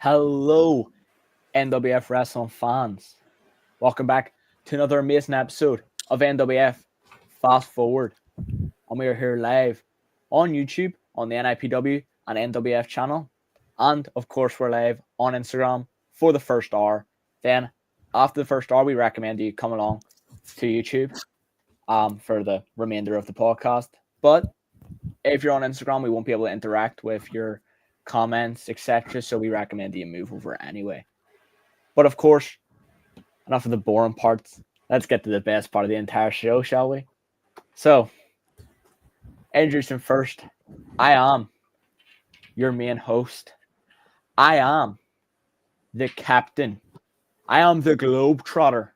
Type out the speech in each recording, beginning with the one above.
Hello, NWF Wrestling fans. Welcome back to another amazing episode of NWF Fast Forward. And we are here live on YouTube, on the NIPW and NWF channel. And of course, we're live on Instagram for the first hour. Then, after the first hour, we recommend you come along to YouTube for the remainder of the podcast. But if you're on Instagram, we won't be able to interact with your comments, etc. So we recommend you move over anyway. But of course, enough of the boring parts. Let's get to the best part of the entire show, shall we? So, introducing first, I am your main host. I am the captain. I am the Globetrotter.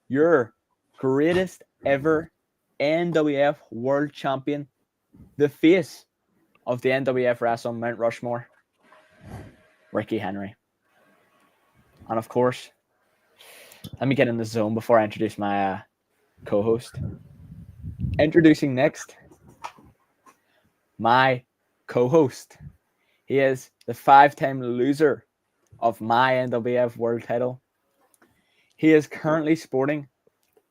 Your greatest ever NWF World Champion. The face of the NWF Wrestling Mount Rushmore, Ricky Henry. And of course, let me get in the zone before I introduce my co-host. Introducing next, my co-host. He is the 5-time loser of my NWF World title. He is currently sporting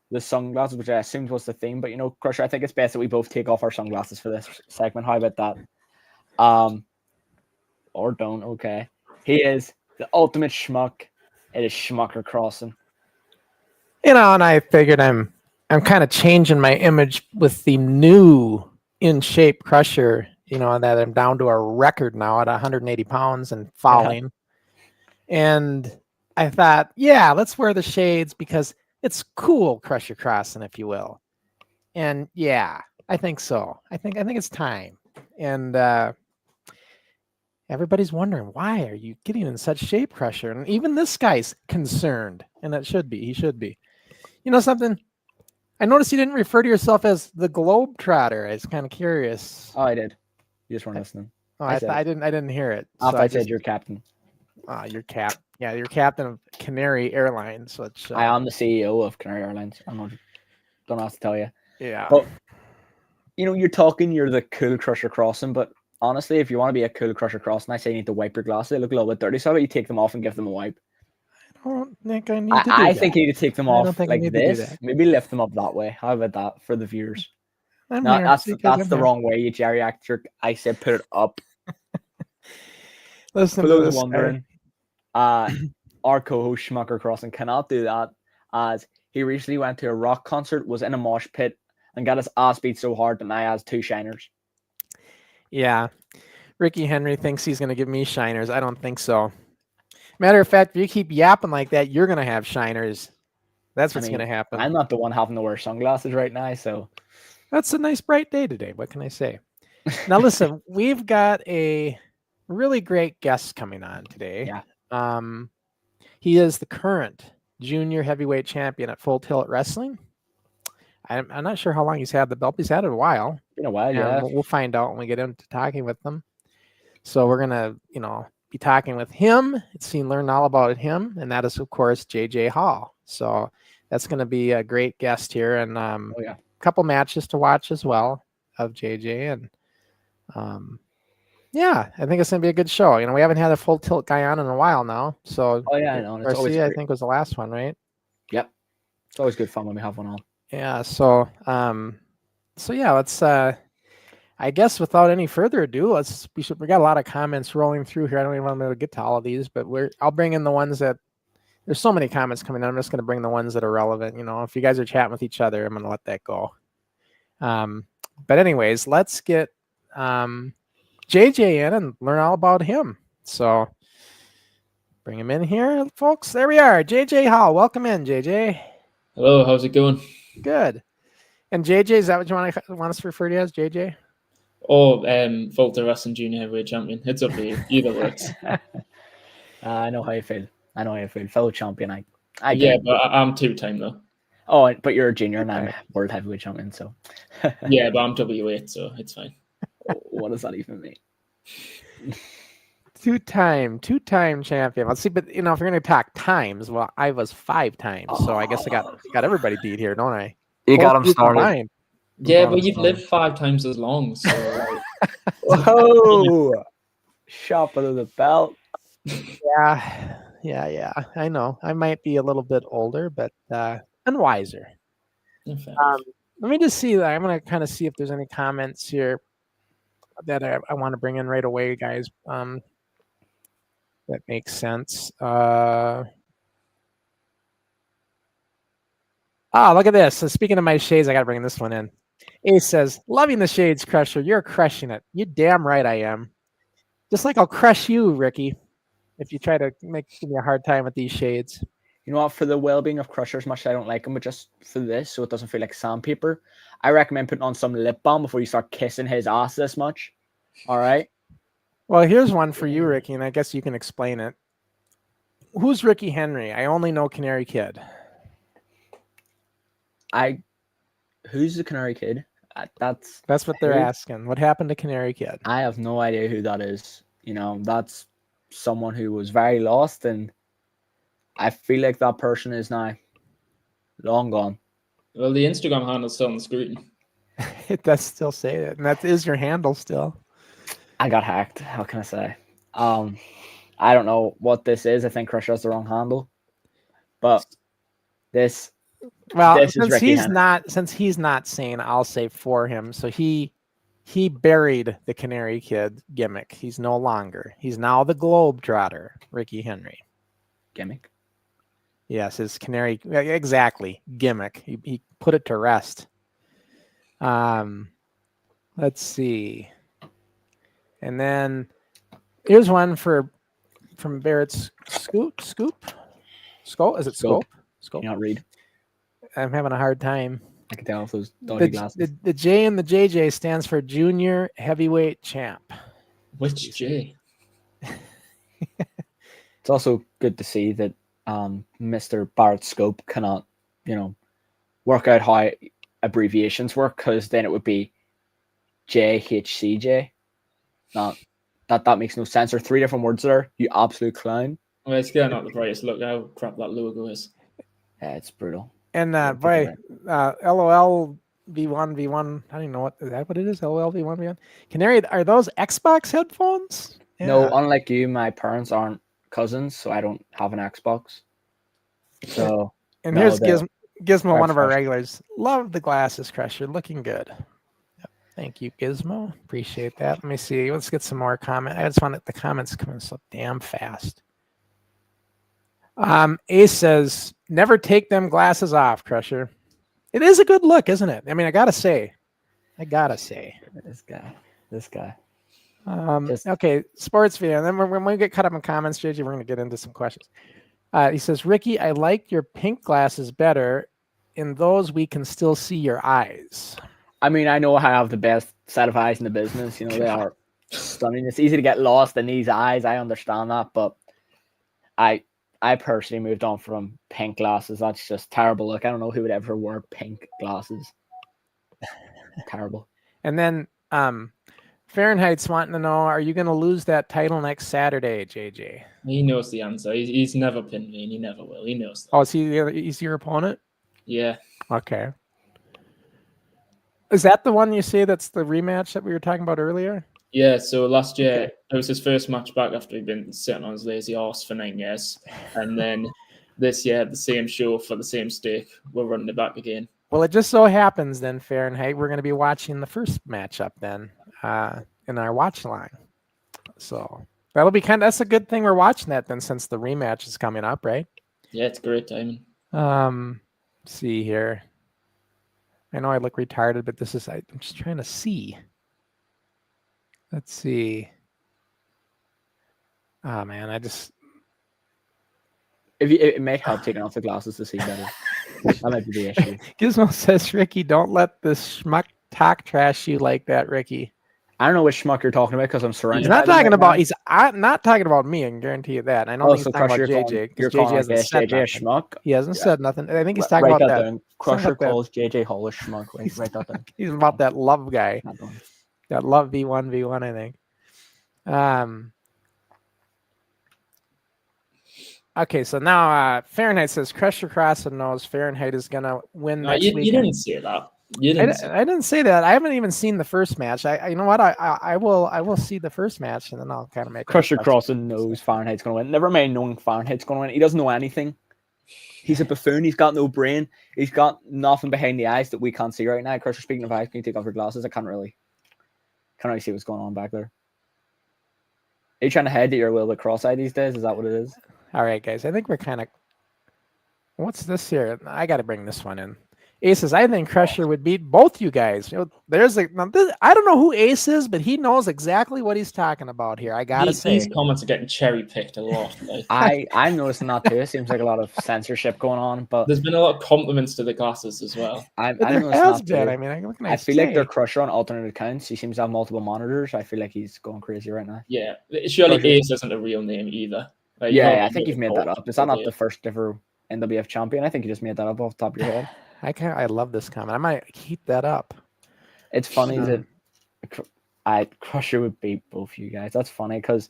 the sunglasses, which I assumed was the theme, but you know, Crusher, I think it's best that we both take off our sunglasses for this segment. How about that? Or don't, okay. He is the ultimate schmuck. It is Schmucker Crossen. You know, and I figured I'm kind of changing my image with the new in shape Crusher, you know, that I'm down to a record now at 180 pounds and falling. And I thought, yeah, let's wear the shades because it's cool, Crusher Crossen, if you will. And yeah, I think so. I think it's time. And everybody's wondering, why are you getting in such shape, Crusher? And even this guy's concerned, and it should be. He should be. You know something? I noticed you didn't refer to yourself as the Globetrotter. I was kind of curious. Oh, I did. You just weren't listening. Oh, I didn't hear it. After I said you're captain. You're you're captain of Canary Airlines. Which I am the CEO of Canary Airlines. Don't have to tell you. Yeah. But you know, you're the cool Crusher Crossen, but honestly, if you want to be a cool Crusher Crossen, I say you need to wipe your glasses. They look a little bit dirty. So how about you take them off and give them a wipe? I don't think I need to do that. I think you need to take them off like this. Do Maybe lift them up that way. How about that for the viewers? No, that's the wrong way, you geriatric. I said put it up. Listen, for those wondering, our co-host Schmucker Crossen cannot do that as he recently went to a rock concert, was in a mosh pit, and got his ass beat so hard that now he has 2 shiners. Yeah. Ricky Henry thinks he's going to give me shiners. I don't think so. Matter of fact, if you keep yapping like that, you're going to have shiners. That's what's going to happen. I'm not the one having to wear sunglasses right now, so. That's a nice bright day today. What can I say? Now, listen, we've got a really great guest coming on today. Yeah. He is the current junior heavyweight champion at Full Tilt Wrestling. I'm not sure how long he's had the belt. He's had it a while. Been a while, yeah. We'll find out when we get into talking with them. So we're gonna, be talking with him. Learn all about him, and that is, of course, JJ Hall. So that's gonna be a great guest here, and a couple matches to watch as well of JJ, and I think it's gonna be a good show. You know, we haven't had a Full Tilt guy on in a while now. So I know. Garcia, I think, was the last one, right? Yep. It's always good fun when we have one on. Yeah, so let's I guess without any further ado, we got a lot of comments rolling through here. I don't even want to get to all of these, but I'll bring in the ones that there's so many comments coming in. I'm just going to bring the ones that are relevant. You know, if you guys are chatting with each other, I'm going to let that go. But anyways, let's get JJ in and learn all about him. So bring him in here, folks. There we are. JJ Hall. Welcome in, JJ. Hello, how's it going? Good. And JJ, is that what you want us to refer to you as, JJ? Oh, Full Tilt Wrestling Junior Heavyweight Champion. It's up to you. Either works. I know how you feel. Fellow champion. Yeah, but I'm 2-time though. Oh, but you're a junior and I'm a world heavyweight champion, so. Yeah, but I'm W8, so it's fine. What does that even mean? Two-time champion. Let's see, but if you're going to talk times, well, I was 5 times, so I guess I got everybody beat here, don't I? You got him started. Yeah, but you've lived 5 times as long, so. Whoa! Shot under the belt. Yeah. I know. I might be a little bit older, but and wiser. In fact, Let me just see. I'm going to kind of see if there's any comments here that I want to bring in right away, guys. That makes sense. Look at this. So speaking of my shades, I got to bring this one in. Ace says, loving the shades, Crusher. You're crushing it. You damn right I am. Just like I'll crush you, Ricky, if you try to give me a hard time with these shades. You know what? For the well-being of Crusher, as much as I don't like him, but just for this, so it doesn't feel like sandpaper, I recommend putting on some lip balm before you start kissing his ass this much. All right? Well, here's one for you, Ricky, and I guess you can explain it. Who's Ricky Henry? I only know Canary Kid. Who's the Canary Kid? That's what they're asking. What happened to Canary Kid? I have no idea who that is. That's someone who was very lost, and I feel like that person is now long gone. Well, the Instagram handle's still on the screen. It does still say it, and that is your handle still. I got hacked. How can I say? I don't know what this is. I think Crusher has the wrong handle, but this. Well, this since he's not saying, I'll say for him. So he buried the Canary Kid gimmick. He's no longer. He's now the Globetrotter, Ricky Henry. Gimmick. Yes, his Canary, exactly, gimmick. He put it to rest. Let's see. And then here's one from Barrett's Scope. Is it Scope? Can you not read? I'm having a hard time. I can tell with those dodgy glasses. The J in the JJ stands for Junior Heavyweight Champ. Which J? It's also good to see that Mr. Barrett Scope cannot, work out how abbreviations work, because then it would be JHCJ. Not that makes no sense. There are 3 different words there. You absolute clown. Well, it's getting not the brightest. Look how crap that logo is. Yeah, it's brutal. And LOL V1. I don't even know is that what it is? LOL V1. Canary, are those Xbox headphones? Yeah. No, unlike you, my parents aren't cousins, so I don't have an Xbox. So and here's Gizmo, one of our regulars. Love the glasses, Crusher. Looking good. Yep. Thank you, Gizmo. Appreciate that. Let me see. Let's get some more comments. I just want the comments coming so damn fast. Ace says, never take them glasses off, Crusher. It is a good look, isn't it? I mean, I gotta say. This guy. Okay, sports video. And then when we get caught up in comments, JJ, we're going to get into some questions. He says, Ricky, I like your pink glasses better. In those, we can still see your eyes. I mean, I know I have the best set of eyes in the business. They are stunning. It's easy to get lost in these eyes. I understand that, but I personally moved on from pink glasses. That's just terrible. Look, I don't know who would ever wear pink glasses. Terrible. And then Fahrenheit's wanting to know, are you going to lose that title next Saturday, JJ? He knows the answer. He's never pinned me, and he never will. He knows that. Oh, is he your opponent? Yeah. Okay. Is that the one you say that's the rematch that we were talking about earlier? Yeah, so last year, it was his first match back after he'd been sitting on his lazy arse for 9 years. And then this year, the same show for the same stake. We're running it back again. Well, it just so happens then, Fahrenheit, we're going to be watching the first matchup then in our watch line. So that'll be that's a good thing we're watching that then, since the rematch is coming up, right? Yeah, it's great timing. Let's see here. I know I look retarded, but I'm just trying to see. Let's see. Oh man, it may help taking off the glasses to see better. That might be the issue. Gizmo says, Ricky, don't let this schmuck talk trash you like that, Ricky. I don't know which schmuck you're talking about, because I'm surrounded. He's not talking about. He's not talking about me. I can guarantee you that. I don't think he's talking about JJ. You're calling JJ a schmuck. He hasn't said nothing. I think he's talking about that. Crusher calls JJ Hall a schmuck. Write that down. He's about that love guy. That love V1, I think. Okay, so now Fahrenheit says Crusher Crossen knows Fahrenheit is gonna win next week. You didn't say that. You didn't say. I didn't say that. I haven't even seen the first match. You know what? I will see the first match and then I'll kind of make Crusher Crossen knows Fahrenheit's going to win. Never mind knowing Fahrenheit's going to win. He doesn't know anything. He's a buffoon. He's got no brain. He's got nothing behind the eyes that we can't see right now. Crusher, speaking of eyes, can you take off your glasses? I can't really see what's going on back there. Are you trying to hide that you're a little bit cross-eyed these days? Is that what it is? All right, guys. I think we're kind of. What's this here? I got to bring this one in. Aces, I think Crusher would beat both you guys. I don't know who Ace is, but he knows exactly what he's talking about here. I gotta say, these comments are getting cherry picked a lot. Like. I'm noticing that too. It seems like a lot of censorship going on, but there's been a lot of compliments to the glasses as well. I mean, I feel like they're Crusher on alternate accounts. He seems to have multiple monitors. I feel like he's going crazy right now. Yeah, surely Ace isn't a real name either. Like, I think you've made that up. Is that not the first ever NWF champion? I think you just made that up off the top of your head. I love this comment. I might keep that up. It's funny that Crusher would beat both you guys. That's funny because,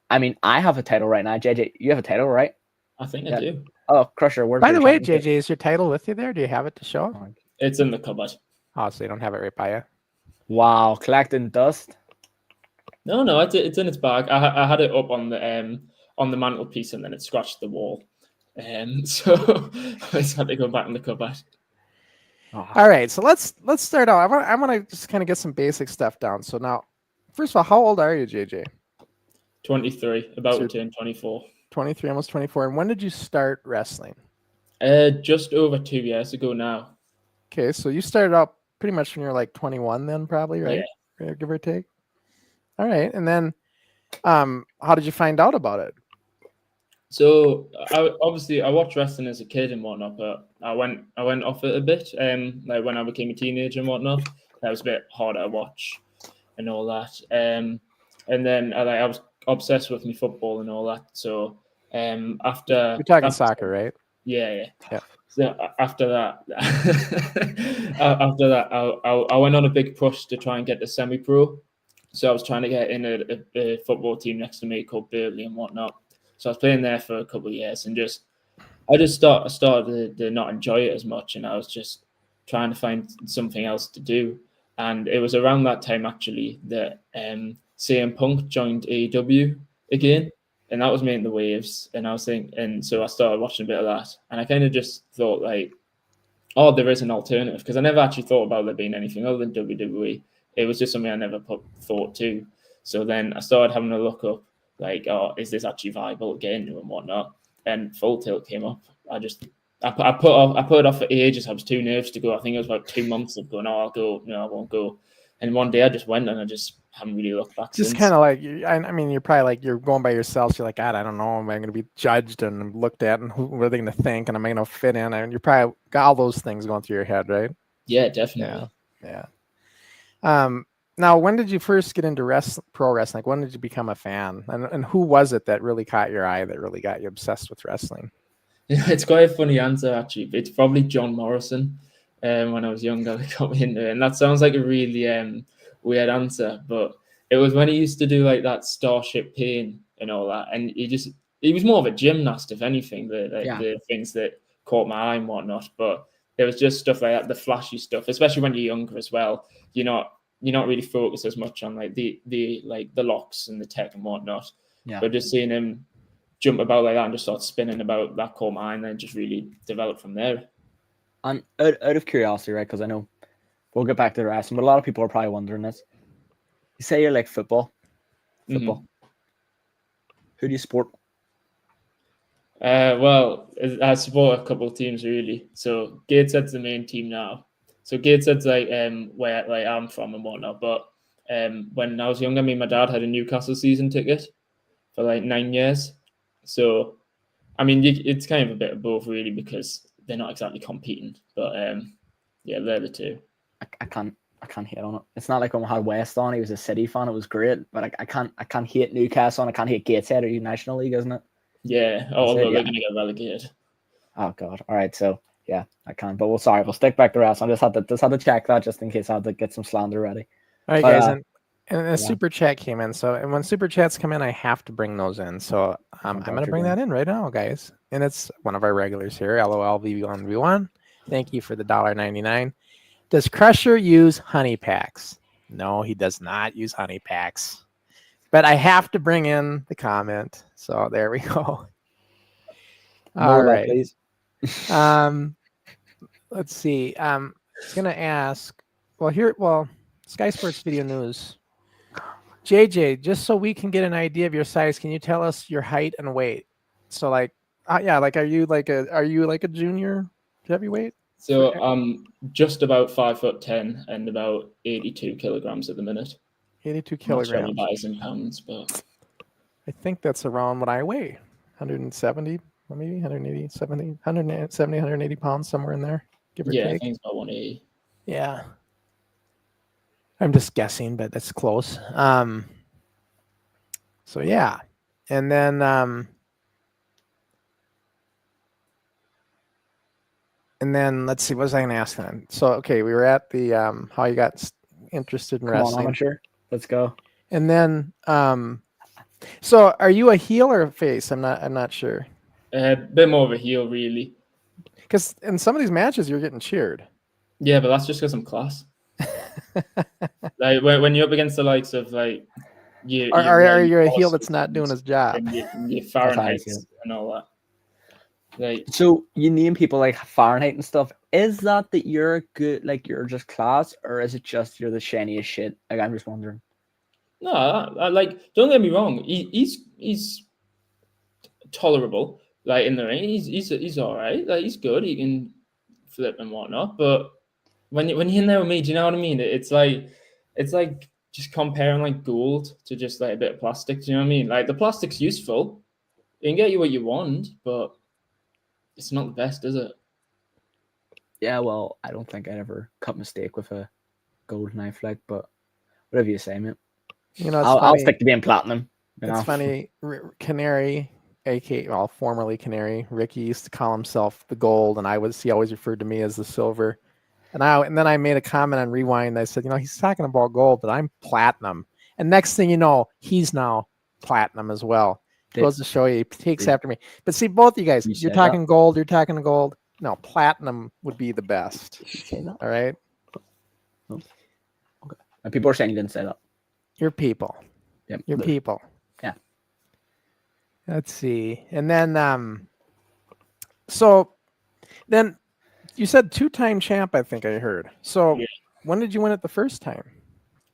I mean, I have a title right now. JJ, you have a title, right? I think I do. Oh, Crusher. By the way, JJ, is your title with you there? Do you have it to show? It's in the cupboard. Oh, so you don't have it right by you? Wow, collecting dust. No, it's in its bag. I had it up on the mantelpiece and then it scratched the wall. So I just had to go back in the cupboard. All right, so let's start out. I want to just kind of get some basic stuff down. So now, first of all, how old are you, JJ? 23, about to turn 24. 23, almost 24. And when did you start wrestling? Just over 2 years ago now. Okay, so you started out pretty much when you were like 21 then, probably, right? Yeah. Give or take. All right, and then how did you find out about it? So I watched wrestling as a kid and whatnot, but I went off it a bit. Like when I became a teenager and whatnot, that was a bit harder to watch and all that. And then I was obsessed with my football and all that. So after you're talking soccer, right? Yeah. So after that, I went on a big push to try and get to semi-pro. So I was trying to get in a football team next to me called Burley and whatnot. So I was playing there for a couple of years and I started to not enjoy it as much, and I was just trying to find something else to do. And it was around that time actually that CM Punk joined AEW again, and that was making the waves. And I was thinking, and so I started watching a bit of that, and I kind of just thought like, oh, there is an alternative, because I never actually thought about there being anything other than WWE. It was just something I never put thought to. So then I started having a look up. Like, oh, is this actually viable to get into and whatnot? And Full Tilt came up. I put it off for ages. I was too nervous to go. I think it was about 2 months of going, oh, I'll go. No, I won't go. And one day I just went and I just haven't really looked back just since. Kind of like, I mean, you're probably like, you're going by yourself. So you're like, God, I don't know. Am I going to be judged and looked at, and what are they going to think? And am I going to fit in? And you're probably got all those things going through your head, right? Yeah, definitely. Yeah. Now, when did you first get into pro wrestling? Like, when did you become a fan? And who was it that really caught your eye, that really got you obsessed with wrestling? It's quite a funny answer, actually. It's probably John Morrison. When I was younger, they got me into it. And that sounds like a really weird answer, but it was when he used to do like that Starship Pain and all that. And he was more of a gymnast, if anything, the things that caught my eye and whatnot. But there was just stuff like that, the flashy stuff, especially when you're younger as well. You're not really focused as much on like the locks and the tech and whatnot. Yeah. But just seeing him jump about like that and just start spinning about, that caught my eye, and then just really developed from there. And out of curiosity, right? Because I know we'll get back to the wrestling, but a lot of people are probably wondering this. You say you're like football. Mm-hmm. Who do you support? Well, I support a couple of teams really. So Gateshead's the main team now. So Gateshead's like where like I'm from and whatnot. But when I was younger, my dad had a Newcastle season ticket for like 9 years. So I mean, it's kind of a bit of both really, because they're not exactly competing. But yeah, they're the two. I can't hate on it. It's not like when we had West on. He was a City fan. It was great, but I can't hate Newcastle and I can't hate Gateshead. Or National League, isn't it? Yeah. Although they're going to get relegated. Oh God. All right. So. Yeah, I can. But we'll stick back to wrestling. I just had to check that just in case I had to get some slander ready. All right, guys. And a super chat came in. So, and when super chats come in, I have to bring those in. So I'm going to bring that in right now, guys. And it's one of our regulars here, LOL V1V1. Thank you for the $1.99. Does Crusher use honey packs? No, he does not use honey packs. But I have to bring in the comment. So there we go. More All of that, right. please. Let's see. I was gonna ask. Sky Sports Video News. JJ, just so we can get an idea of your size, can you tell us your height and weight? So like, are you like a junior heavyweight? So I'm just about 5'10" and about 82 kilograms at the minute. 82 I'm not sure kilograms. what that is in pounds, but I think that's around what I weigh. 170, maybe 180, 170, 180 pounds, somewhere in there, give or yeah, I take. think it's about 180. Yeah. I'm just guessing, but that's close. So yeah. And then let's see, what was I gonna ask then? So okay, we were at the how you got interested in Come on, wrestling. amateur. Let's go. And then so are you a heel or a face? I'm not sure. A bit more of a heel, really. Because in some of these matches you're getting cheered. Yeah, but that's just because I'm class. Like when you're up against the likes of like you are you a heel that's not doing his job? And your Fahrenheit and all that. Like, so you name people like Fahrenheit and stuff. Is that you're good, like you're just class, or is it just you're the shiniest shit? Like I'm just wondering. No, I like. Don't get me wrong. He's tolerable. Like in the ring, he's all right. Like he's good. He can flip and whatnot. But when you're in there with me, do you know what I mean? It's like just comparing like gold to just like a bit of plastic. Do you know what I mean? Like the plastic's useful. It can get you what you want, but it's not the best, is it? Yeah, well, I don't think I'd ever cut mistake with a gold knife, like, but whatever you say, mate. You know, I'll stick to being platinum. It's funny. Canary, formerly Canary, Ricky used to call himself the gold, and he always referred to me as the silver. And then I made a comment on Rewind. I said, he's talking about gold, but I'm platinum. And next thing you know, he's now platinum as well. Goes to show you, he takes after me. But see, both of you guys, you're talking gold, you're talking gold. No, platinum would be the best. All right? Oh. Okay. And people are saying you didn't say that. Your people. Yep. Your people. Yeah. Let's see. And then, so then you said 2-time champ, I think I heard. So when did you win it the first time?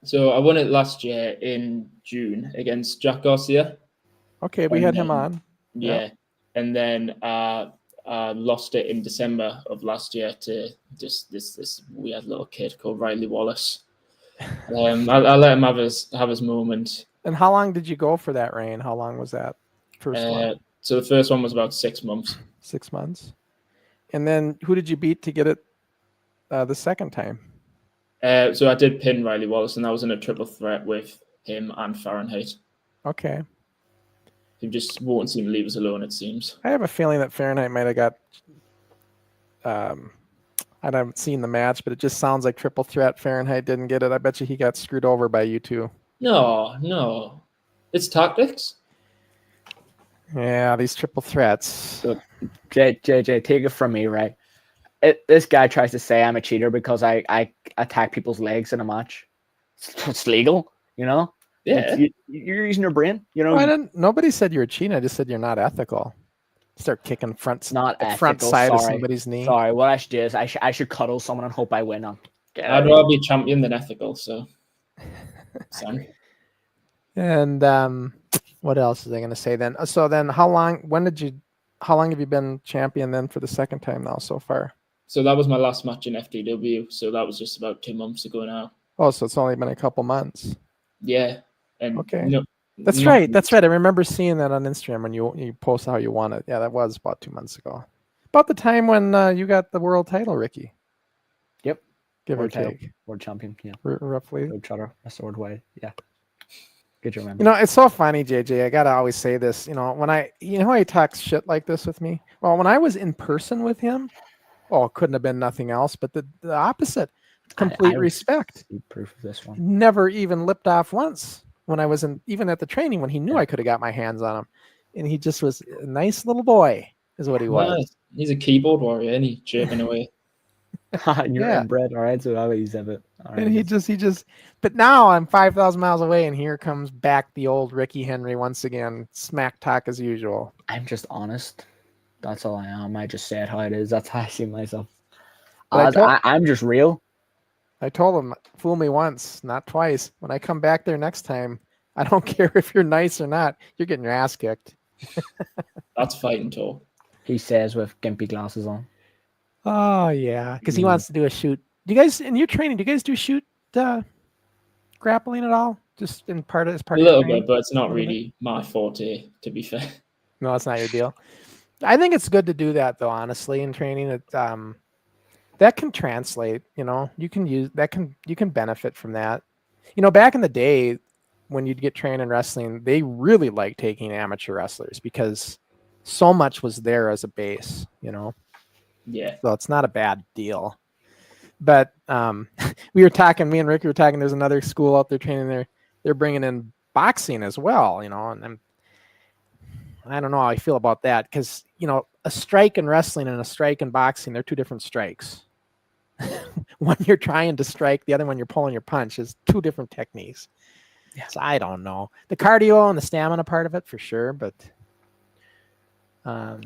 So I won it last year in June against Jack Garcia. Okay, we had him on. Yeah. And then lost it in December of last year to just this weird little kid called Riley Wallace. I'll let him have his moment. And how long did you go for that reign? How long was that first one? So the first one was about 6 months. 6 months. And then who did you beat to get it the second time? So I did pin Riley Wallace, and that was in a triple threat with him and Fahrenheit. Okay. He just won't seem to leave us alone, it seems. I have a feeling that Fahrenheit might have got I haven't seen the match, but it just sounds like triple threat. Fahrenheit didn't get it. I bet you he got screwed over by you two. No. It's tactics. Yeah, these triple threats. So, JJ, take it from me, right? This guy tries to say I'm a cheater because I attack people's legs in a match. It's legal, Yeah. You're using your brain, Nobody said you were cheating. I just said you're not ethical. Start kicking front side of somebody's knee. Sorry, what I should do is I should cuddle someone and hope I win. I'd rather be champion than ethical. So, and what else was I going to say then? So then, how long have you been champion then for the second time now so far? So that was my last match in FTW. So that was just about 2 months ago now. Oh, so it's only been a couple months. Yeah. And okay. That's right. I remember seeing that on Instagram when you post how you won it. Yeah, that was about 2 months ago. About the time when you got the world title, Ricky. Yep. Give or take. World champion, yeah. Roughly. A sword way, yeah. Good to remember. It's so funny, JJ. I gotta always say this. When how he talks shit like this with me. Well, when I was in person with him, it couldn't have been nothing else, but the opposite. Complete respect. Proof of this one. Never even lipped off once when I was even at the training when he knew I could have got my hands on him, and he just was a nice little boy, is what he was. He's a keyboard warrior, and he's jerking away. You're Yeah. inbred. All right, so I'll use it. All right. And he just, but now I'm 5,000 miles away, and here comes back the old Ricky Henry once again, smack talk as usual. I'm just honest. That's all I am. I just say it how it is. That's how I see myself. But I'm just real. I told him, fool me once, not twice. When I come back there next time, I don't care if you're nice or not. You're getting your ass kicked. That's fighting talk. He says with gimpy glasses on. Oh yeah, because he wants to do a shoot. Do you guys in your training? Do you guys do shoot grappling at all? Just in part of as part A of your little training? bit, but it's not really my forte, to be fair. No, it's not your deal. I think it's good to do that though. Honestly, in training, that can translate. You can use that. You can benefit from that. Back in the day, when you'd get trained in wrestling, they really liked taking amateur wrestlers because so much was there as a base. Yeah. So it's not a bad deal. But we were talking, me and Ricky were talking, there's another school out there training they're bringing in boxing as well, and I don't know how I feel about that because, a strike in wrestling and a strike in boxing, they're two different strikes. One you're trying to strike, the other one you're pulling your punch is two different techniques. Yeah. So I don't know. The cardio and the stamina part of it for sure, but yeah.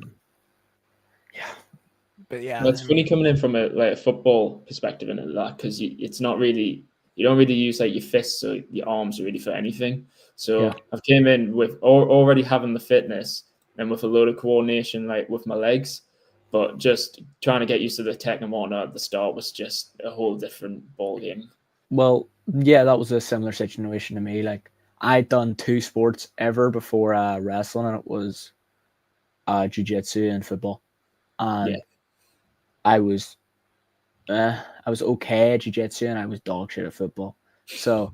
But yeah, that's funny coming in from a football perspective into that because it's not really, you don't really use like your fists or your arms really for anything. So I've came in with already having the fitness and with a load of coordination like with my legs, but just trying to get used to the tech and whatnot at the start was just a whole different ball game. Well, yeah, that was a similar situation to me. Like I'd done 2 sports ever before wrestling, and it was jiu-jitsu and football. And I was okay at jiu-jitsu and I was dog shit at football. So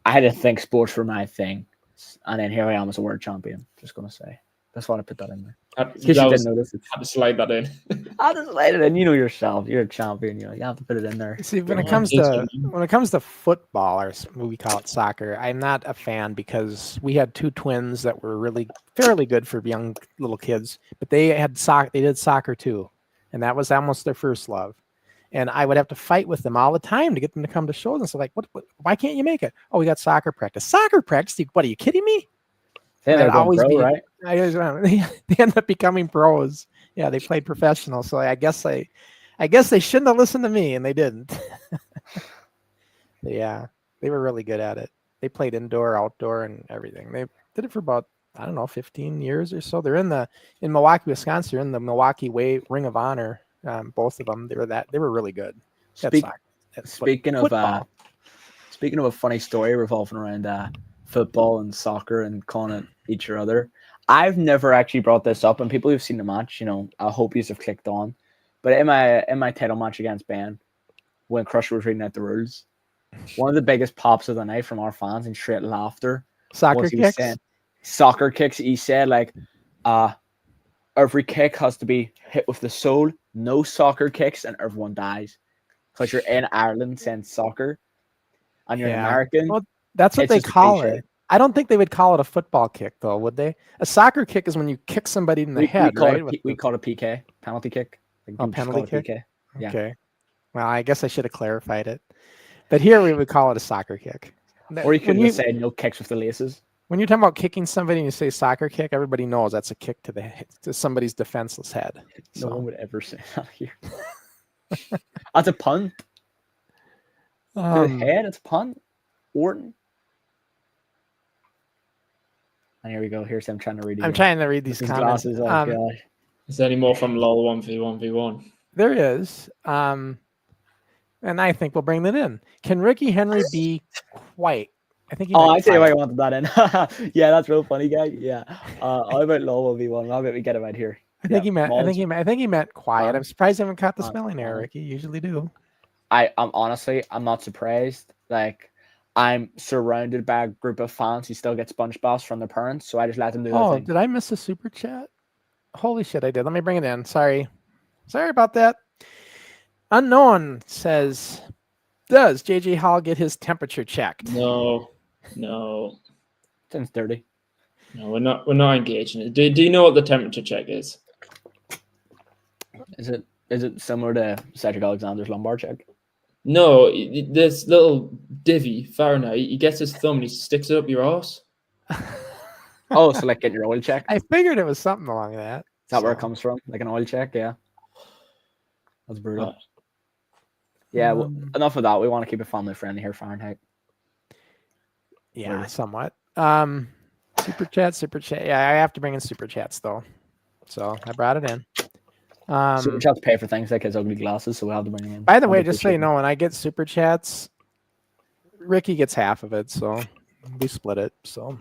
I had to think sports were my thing. And then here I am as a world champion. Just going to say. That's why I put that in there. In case you didn't notice. Had to slide that in. I'll just slide it in. You know yourself. You're a champion. You have to put it in there. See, when it comes to football, or we call it soccer, I'm not a fan because we had 2 twins that were really fairly good for young little kids, but they did soccer too. And that was almost their first love. And I would have to fight with them all the time to get them to come to shows. And so like, why can't you make it? Oh, we got soccer practice. Soccer practice? What, are you kidding me? They're always pro, right? They end up becoming pros. Yeah, they played professional. So I guess they shouldn't have listened to me, and they didn't. Yeah, they were really good at it. They played indoor, outdoor, and everything. They did it for about, I don't know, 15 years or so. They're in Milwaukee, Wisconsin. They're in the Milwaukee Ring of Honor. Both of them. They were really good. Speaking of a funny story revolving around football and soccer and calling it each other, I've never actually brought this up, and people who've seen the match, I hope you have clicked on. But in my title match against Ben, when Crusher was reading out the rules, one of the biggest pops of the night from our fans and straight laughter. Soccer kicks. He said like, every kick has to be hit with the soul. No soccer kicks, and everyone dies. Because you're in Ireland saying soccer, and you're American. Well, that's what they call it. I don't think they would call it a football kick, though, would they? A soccer kick is when you kick somebody in the head, right? We call it a PK, penalty kick. Penalty kick? PK. Yeah. Okay. Well, I guess I should have clarified it. But here we would call it a soccer kick. Or you could say no kicks with the laces. When you're talking about kicking somebody and you say soccer kick, everybody knows that's a kick to somebody's defenseless head. No one would ever say that here. That's a punt. To the head, it's a punt. Orton. And here we go. Here's him trying to read. I'm trying to read these comments. Glasses, God. Is there any more from LOL 1v1v1? There is. And I think we'll bring that in. Can Ricky Henry be quiet? I think. I see why I wanted that in. Yeah, that's real funny, guy. Yeah. I bet LOL will be one. I bet we get him out here. I think he meant quiet. I'm surprised I haven't caught the spelling error, Ricky. You usually do. I'm honestly not surprised. Like, I'm surrounded by a group of fans who still get SpongeBob from their parents, so I just let them do that thing. Did I miss a super chat? Holy shit, I did. Let me bring it in. Sorry about that. Unknown says, does JJ Hall get his temperature checked? No. Sounds dirty. No, we're not engaged in it. Do you know what the temperature check is? Is it Is it similar to Cedric Alexander's lumbar check? No, this little divvy, Fahrenheit, he gets his thumb and he sticks it up your arse. Oh, so like getting your oil check. I figured it was something along that. Is that where it comes from? Like an oil check? Yeah. That's brutal. Yeah, well, enough of that. We want to keep it family friendly here, Fahrenheit. Yeah, somewhat. Super chat. Yeah, I have to bring in super chats though, so I brought it in. Super chats pay for things like his ugly glasses, so we'll have to bring them in. By the way, just so you know, when I get super chats, Ricky gets half of it, so we split it. So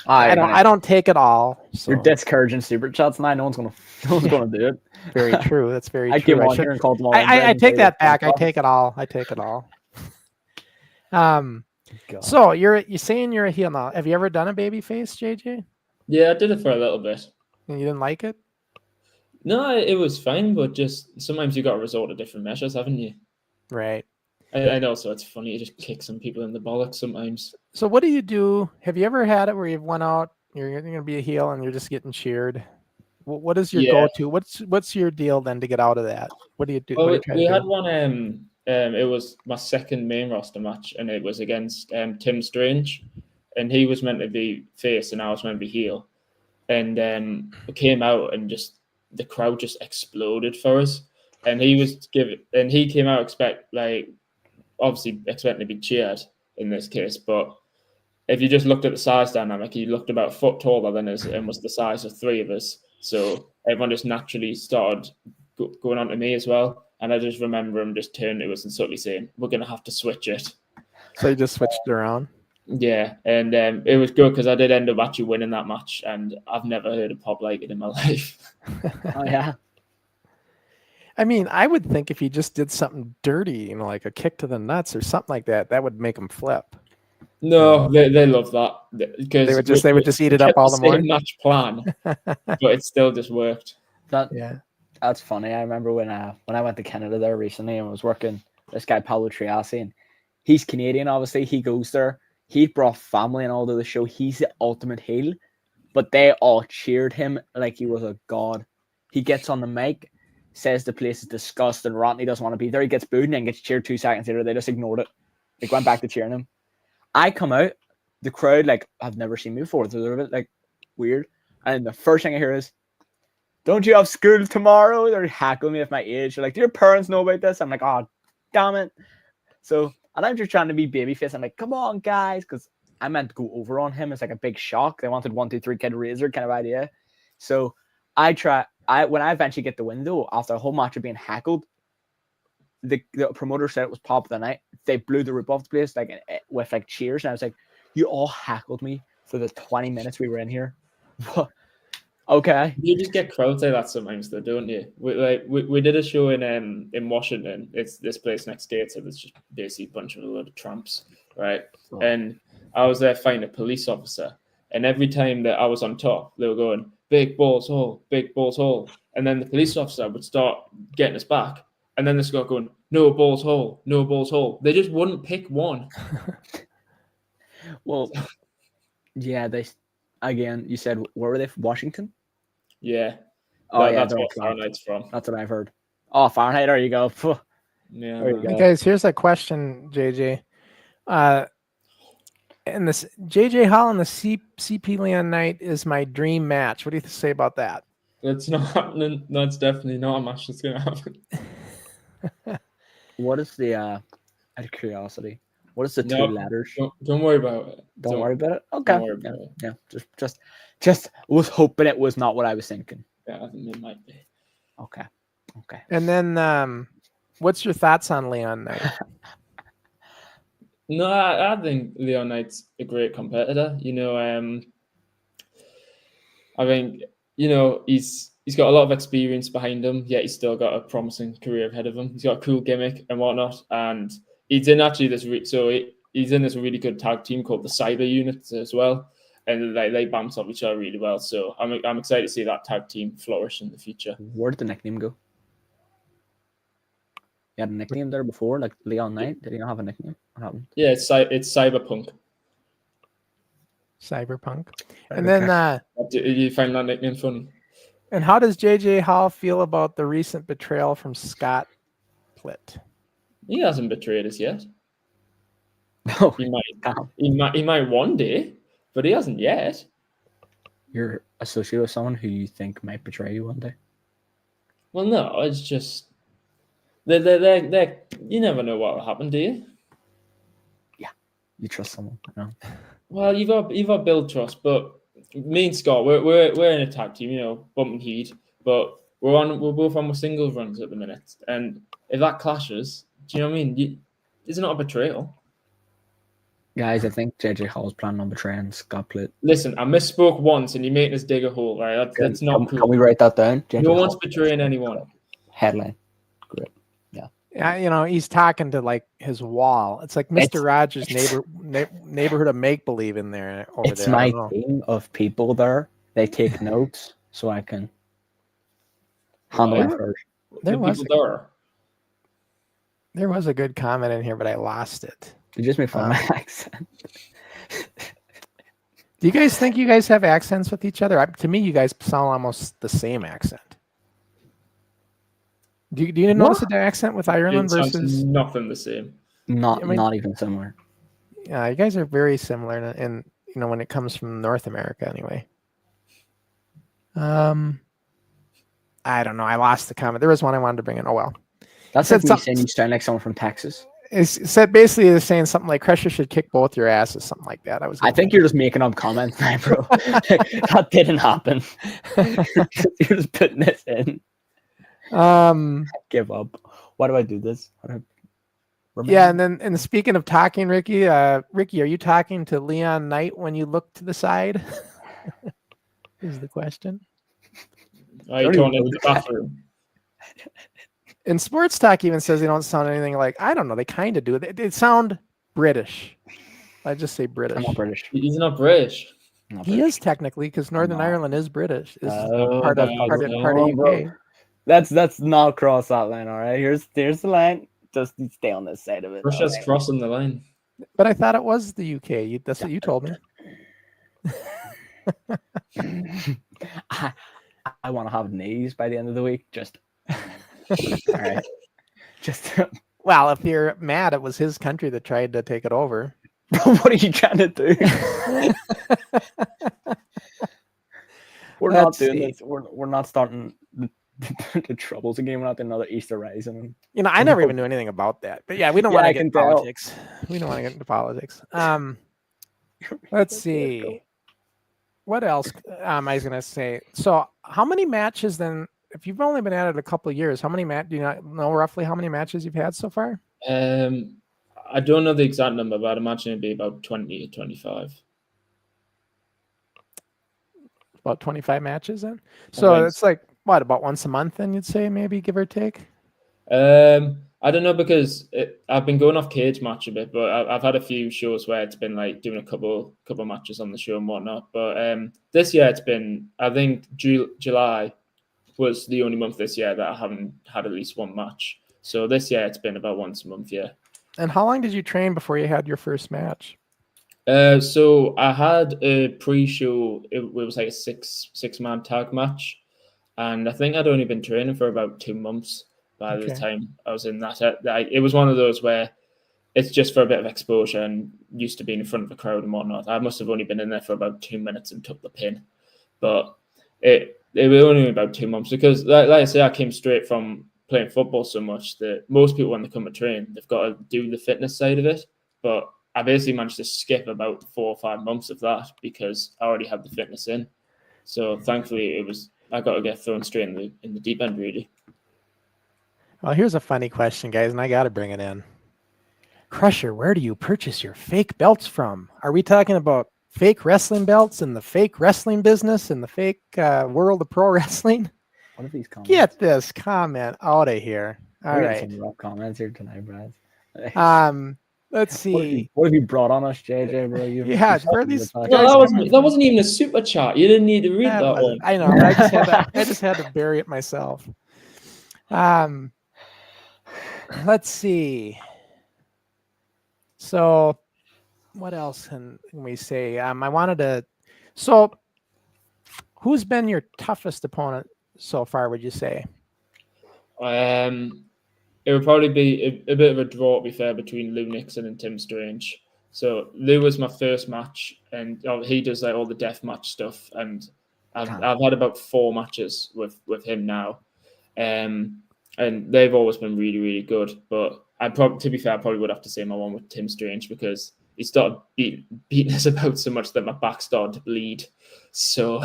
I don't take it all. So. You're discouraging super chats now. No one's gonna do it. Very true. That's very true. I came on here and called them all. I take that back. I take it all. God. So you're saying you're a heel now. Have you ever done a baby face, JJ? Yeah, I did it for a little bit. And you didn't like it? No, it was fine, but just sometimes you got to resort to different measures, haven't you? Right. I know, so it's funny. You just kick some people in the bollocks sometimes. So what do you do? Have you ever had it where you've went out, you're going to be a heel, and you're just getting cheered? What is your go-to? What's your deal then to get out of that? What do you do? Well, we had one. It was my second main roster match, and it was against Tim Strange, and he was meant to be face, and I was meant to be heel. And it came out, and just the crowd just exploded for us. And he came out obviously expecting to be cheered in this case, but if you just looked at the size dynamic, he looked about a foot taller than us and was the size of three of us. So everyone just naturally started going on to me as well. And I just remember him just turning to us and subtly saying, "We're going to have to switch it." So you just switched it around? Yeah. And it was good because I did end up actually winning that match. And I've never heard a pop like it in my life. Oh, yeah. I mean, I would think if he just did something dirty, like a kick to the nuts or something like that, that would make him flip. No, they love that because they would just eat it up all the morning. Match plan, but it still just worked. That's funny. I remember when I went to Canada there recently and was working this guy Paolo Triassi, and he's Canadian. Obviously, he goes there. He brought family and all to the show. He's the ultimate heel, but they all cheered him like he was a god. He gets on the mic, says the place is disgusting, rotten. He doesn't want to be there. He gets booed and then gets cheered 2 seconds later. They just ignored it. They went back to cheering him. I come out, the crowd, I've never seen me before. They're a bit, weird. And the first thing I hear is, "Don't you have school tomorrow?" They're hackling me with my age. They're like, "Do your parents know about this?" I'm like, "Oh, damn it." So, and I'm just trying to be babyface. I'm like, "Come on, guys," because I meant to go over on him. It's like a big shock. They wanted 1, 2, 3 Kid Razor kind of idea. So, when I eventually get the window, after a whole match of being hackled, the promoter said it was pop of the night. They blew the roof off the place with cheers, and I was like, "You all hackled me for the 20 minutes we were in here." Okay. You just get crowds like that sometimes, though, don't you? We did a show in Washington. It's this place next gate, so it's just basically a bunch of a load of tramps, right? Oh. And I was there fighting a police officer, and every time that I was on top, they were going, "Big balls hole, big balls hole," and then the police officer would start getting us back. And then they start going, "No balls hole, no balls hole." They just wouldn't pick one. Well, yeah, you said, where were they from? Washington? Yeah. Oh, that's what Fahrenheit's from. That's what I've heard. Oh, Fahrenheit, there you go. Yeah. There you go. Guys, here's a question, JJ. And this JJ Hall and the CP Leon Knight is my dream match. What do you say about that? That's not happening. That's definitely not a match that's going to happen. What is the out of curiosity? What is the 2 letters? Don't worry about it. Don't worry about it. Okay. Worry about it. Yeah. Just was hoping it was not what I was thinking. Yeah, I think it might be. Okay. And then, what's your thoughts on Leon Knight? No, I think Leon Knight's a great competitor. I think he's got a lot of experience behind him, yet he's still got a promising career ahead of him. He's got a cool gimmick and whatnot, and he's in actually he's in this really good tag team called the Cyber Unit as well, and they bounce off each other really well. So I'm excited to see that tag team flourish in the future. Where did the nickname go? You had a nickname there before, like Leon Knight. Did he not have a nickname? What happened? Yeah, it's Cyberpunk. Cyberpunk. And then you find that nickname funny? And how does JJ Hall feel about the recent betrayal from Scott Plitt? He hasn't betrayed us yet. No, He might one day, but he hasn't yet. You're associated with someone who you think might betray you one day. Well, no, it's just they're you never know what will happen, do you? Yeah, you trust someone. No. Well, you've got build trust, but me and Scott, we're in a tag team, bump and heat, but we're both on singles runs at the minute, and if that clashes, do you know what I mean? It's not a betrayal. Guys, I think JJ Hall's planning on betraying Scott Plitt. Listen, I misspoke once, and you're making us dig a hole, right? That's not cool. Can we write that down? JJ No Hall one's betraying anyone. Headline. Great. Yeah, he's talking to like his wall. It's like Mr. Rogers' neighborhood of make believe in there. It's my team of people there. They take notes so I can handle it first. There was a good comment in here, but I lost it. You just made fun of my accent. Do you guys think you guys have accents with each other? To me, you guys sound almost the same accent. Do you notice the accent with Ireland versus nothing the same? Not even similar. Yeah, you guys are very similar in when it comes from North America anyway. I don't know. I lost the comment. There was one I wanted to bring in. Oh well. That's like me saying you sound like someone from Texas. It said basically is saying something like Crusher should kick both your asses, something like that. I think you're just making up comments now, bro. That didn't happen. You're just putting this in. Give up. Why do I do this? Yeah, and speaking of talking, Ricky, are you talking to Leon Knight when you look to the side? Is the question. Are you going into the bathroom? And Sports Talk even says they don't sound anything like, I don't know, they kind of do. They sound British. I just say British. I'm not British. He's not British. He is technically, because Northern Ireland is British. Is part of UK. Let's not cross that line, all right? Here's the line. Just stay on this side of it. Russia's crossing the line. But I thought it was the UK. That's what you told me. I want to have knees by the end of the week. Just all right. Just well, if you're mad, it was his country that tried to take it over. What are you trying to do? We're not doing this. We're not starting the troubles again. We're not doing another Easter Rising. I never even knew anything about that. But yeah, we don't want to get into politics. We don't want to get into politics. Let's see. What else I was going to say? So how many matches then, if you've only been at it a couple of years, do you not know roughly how many matches you've had so far? I don't know the exact number, but I'd imagine it'd be about 20 to 25. About 25 matches then? So it's like, what, about once a month then you'd say, maybe, give or take? I don't know, because I've been going off cage match a bit, but I've had a few shows where it's been like doing a couple matches on the show and whatnot. But this year it's been, I think July was the only month this year that I haven't had at least one match. So this year it's been about once a month, yeah. And how long did you train before you had your first match? So I had a pre-show. It was like a six-man tag match, and I think I'd only been training for about 2 months by the time I was in that. It was one of those where it's just for a bit of exposure and used to being in front of a crowd and whatnot. I must have only been in there for about 2 minutes and took the pin, but it was only about 2 months because, like I say, I came straight from playing football so much that most people, when they come to train, they've got to do the fitness side of it. But I basically managed to skip about 4 or 5 months of that because I already had the fitness in. So thankfully, I got to get thrown straight in the deep end, really. Well, here's a funny question, guys, and I got to bring it in. Crusher, where do you purchase your fake belts from? Are we talking about fake wrestling belts in the fake wrestling business in the fake world of pro wrestling? What are these comments? Get this comment out of here. All right. Some rough comments here tonight, Brad. Let's see. What have you brought on us, JJ, bro? That wasn't even a super chat. You didn't need to read that one. I know. I just had to bury it myself. Let's see. So, what else can we say? I wanted to. So, who's been your toughest opponent so far, would you say? It would probably be a bit of a draw, to be fair, between Lou Nixon and Tim Strange. So Lou was my first match, and he does like all the death match stuff, and I've had about 4 matches with him now, and they've always been really, really good. But to be fair, I probably would have to say my one with Tim Strange, because he started beating us about so much that my back started to bleed. So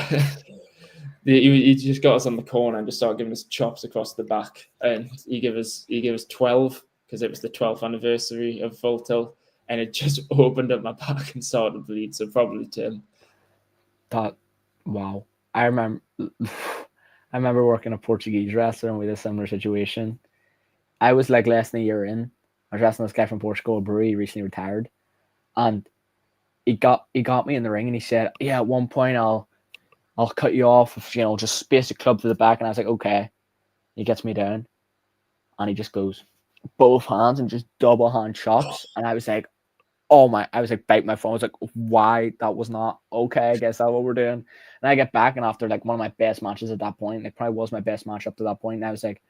he just got us on the corner and just started giving us chops across the back, and he gave us 12, because it was the 12th anniversary of Full Tilt, and it just opened up my back and started to bleed. So probably Tim. Wow. I remember working a Portuguese restaurant with a similar situation. I was like less than a year in. I was wrestling this guy from Portugal, Brewery, recently retired, and he got me in the ring, and he said, "Yeah, at one point I'll cut you off if, just basic club to the back." And I was like, "Okay." He gets me down, and he just goes both hands and just double hand chops, and I was like, I was like, bite my phone. I was like, why? That was not okay. I guess that's what we're doing. And I get back, and after like one of my best matches at that point, it probably was my best match up to that point, and I was like,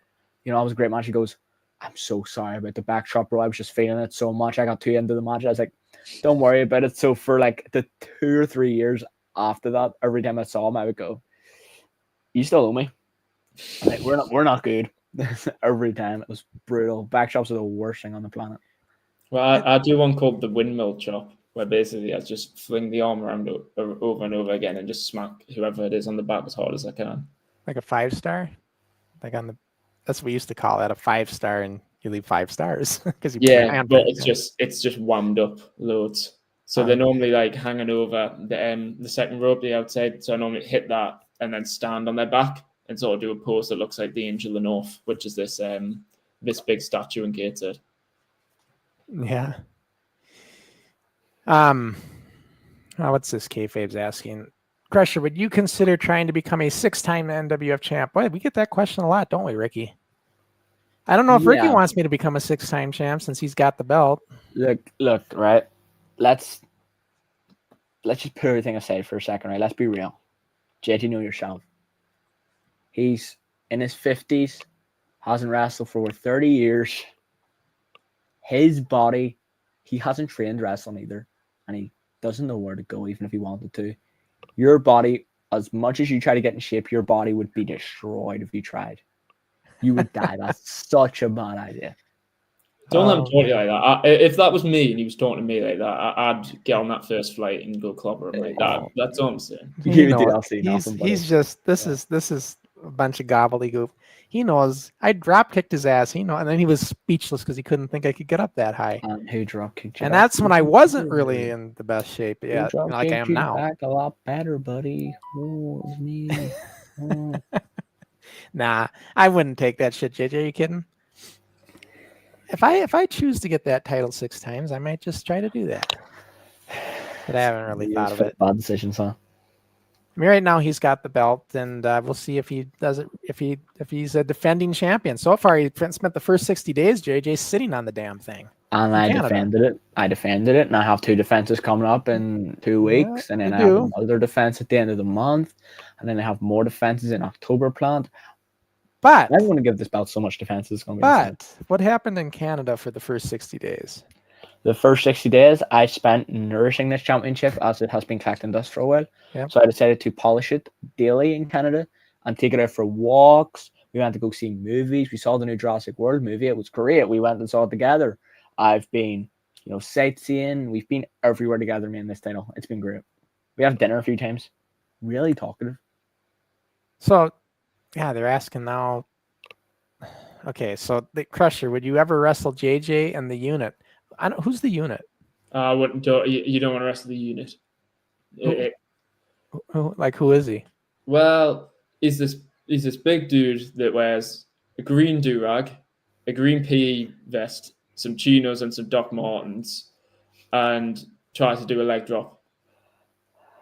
it was a great match. He goes, "I'm so sorry about the back chop, bro. I was just feeling it so much. I got too into the match." I was like, "Don't worry about it." So for like the 2 or 3 years after that, every time I saw him, I would go, "You still owe me." Like, we're not good. Every time it was brutal. Back chops are the worst thing on the planet. Well, I do one called the windmill chop, where basically I just fling the arm around over and over again and just smack whoever it is on the back as hard as I can. Like a 5-star? Like that's what we used to call it, a 5-star, and you leave 5 stars because you but it's just whammed up loads. So they're normally like hanging over the second rope, the outside. So I normally hit that and then stand on their back and sort of do a pose that looks like the Angel of the North, which is this big statue in Gateshead. Yeah. What's this kayfabe's asking? Crusher, would you consider trying to become a 6-time NWF champ? Boy, we get that question a lot, don't we, Ricky? I don't know if Ricky wants me to become a 6-time champ since he's got the belt. Look, right? Let's just put everything aside for a second, right? Let's be real. JT, know yourself. He's in his 50s, hasn't wrestled for over 30 years. His body, he hasn't trained wrestling either, and he doesn't know where to go even if he wanted to. Your body, as much as you try to get in shape, your body would be destroyed if you tried. You would die. That's such a bad idea. Don't let him talk to you like that. If that was me and he was talking to me like that, I'd get on that first flight and go clobber him like that. That's all I'm saying. This is a bunch of gobbledygook. He knows I drop kicked his ass. And then he was speechless because he couldn't think I could get up that high. Who drop kicked you? And that's when I wasn't really in the best shape yet, like I am now. Back a lot better, buddy. Oh, it was me. Oh. Nah, I wouldn't take that shit, JJ. Are you kidding? If I choose to get that title 6 times, I might just try to do that. But I haven't really thought of it. Bad decisions, huh? I mean, right now he's got the belt, and we'll see if he does it. If he's a defending champion. So far, he spent the first 60 days, JJ, sitting on the damn thing. And I defended it, and I have 2 defenses coming up in 2 weeks, and then I have another defense at the end of the month, and then I have more defenses in October planned. But I'm going to give this belt so much defense. It's going to be insane. But what happened in Canada for the first 60 days? The first 60 days, I spent nourishing this championship as it has been collecting dust for a while. Yep. So I decided to polish it daily in Canada and take it out for walks. We went to go see movies. We saw the new Jurassic World movie. It was great. We went and saw it together. I've been, sightseeing. We've been everywhere together, me and this title. It's been great. We have dinner a few times. Really talkative. So, yeah, they're asking now. Okay, so the Crusher, would you ever wrestle JJ and the unit? Who's the unit? I wouldn't. You don't want to wrestle the unit. Who is he? Well, he's this big dude that wears a green do-rag, a green PE vest, some chinos, and some Doc Martens, and tries to do a leg drop.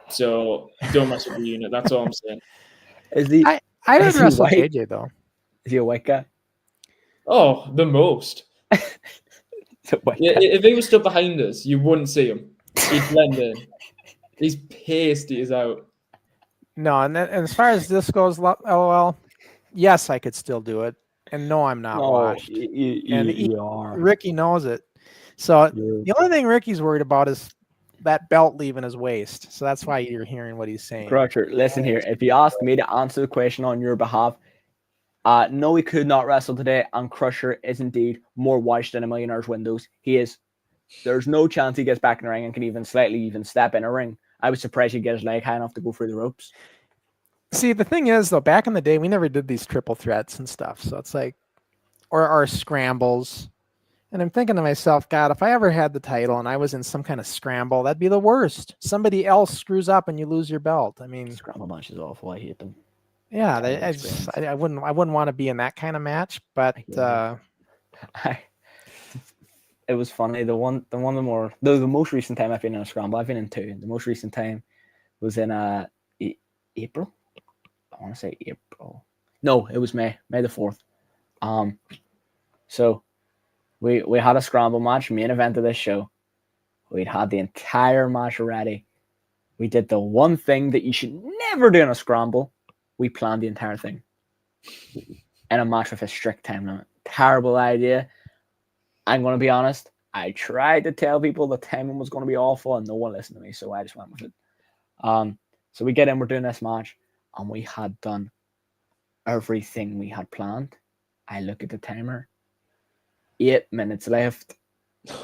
So don't mess with the unit. That's all I'm saying. Is he? I would wrestle JJ though. Is he a white guy? Oh, the most. If he was stood behind us, you wouldn't see him. He'd blend in. He's pasty as out. No, and as far as this goes, LOL, yes, I could still do it. And no, I'm not washed. And you are. Ricky knows it. So You're- the only thing Ricky's worried about is that belt leaving his waist. So that's why you're hearing what he's saying. Crutcher, listen here. If you ask me to answer the question on your behalf, no, he could not wrestle today, and Crusher is indeed more washed than a Millionaire's Windows. He is. There's no chance he gets back in the ring and can even slightly step in a ring. I was surprised he'd get his leg high enough to go through the ropes. See, the thing is, though, back in the day, we never did these triple threats and stuff. So it's like, or scrambles. And I'm thinking to myself, God, if I ever had the title and I was in some kind of scramble, that'd be the worst. Somebody else screws up and you lose your belt. I mean, Scramble match is awful. I hate them. yeah, I wouldn't want to be in that kind of match. But it was funny. The most recent time I've been in a scramble, I've been in two. The most recent time was in April. I want to say April. No, it was May the 4th. So we had a scramble match, main event of this show. We'd had the entire match ready. We did the one thing that you should never do in a scramble. We planned the entire thing in a match with a strict time limit. Terrible idea. I'm going to be honest. I tried to tell people the timing was going to be awful, and no one listened to me, so I just went with it. So we get in, we're doing this match, and we had done everything we had planned. I look at the timer, 8 minutes left,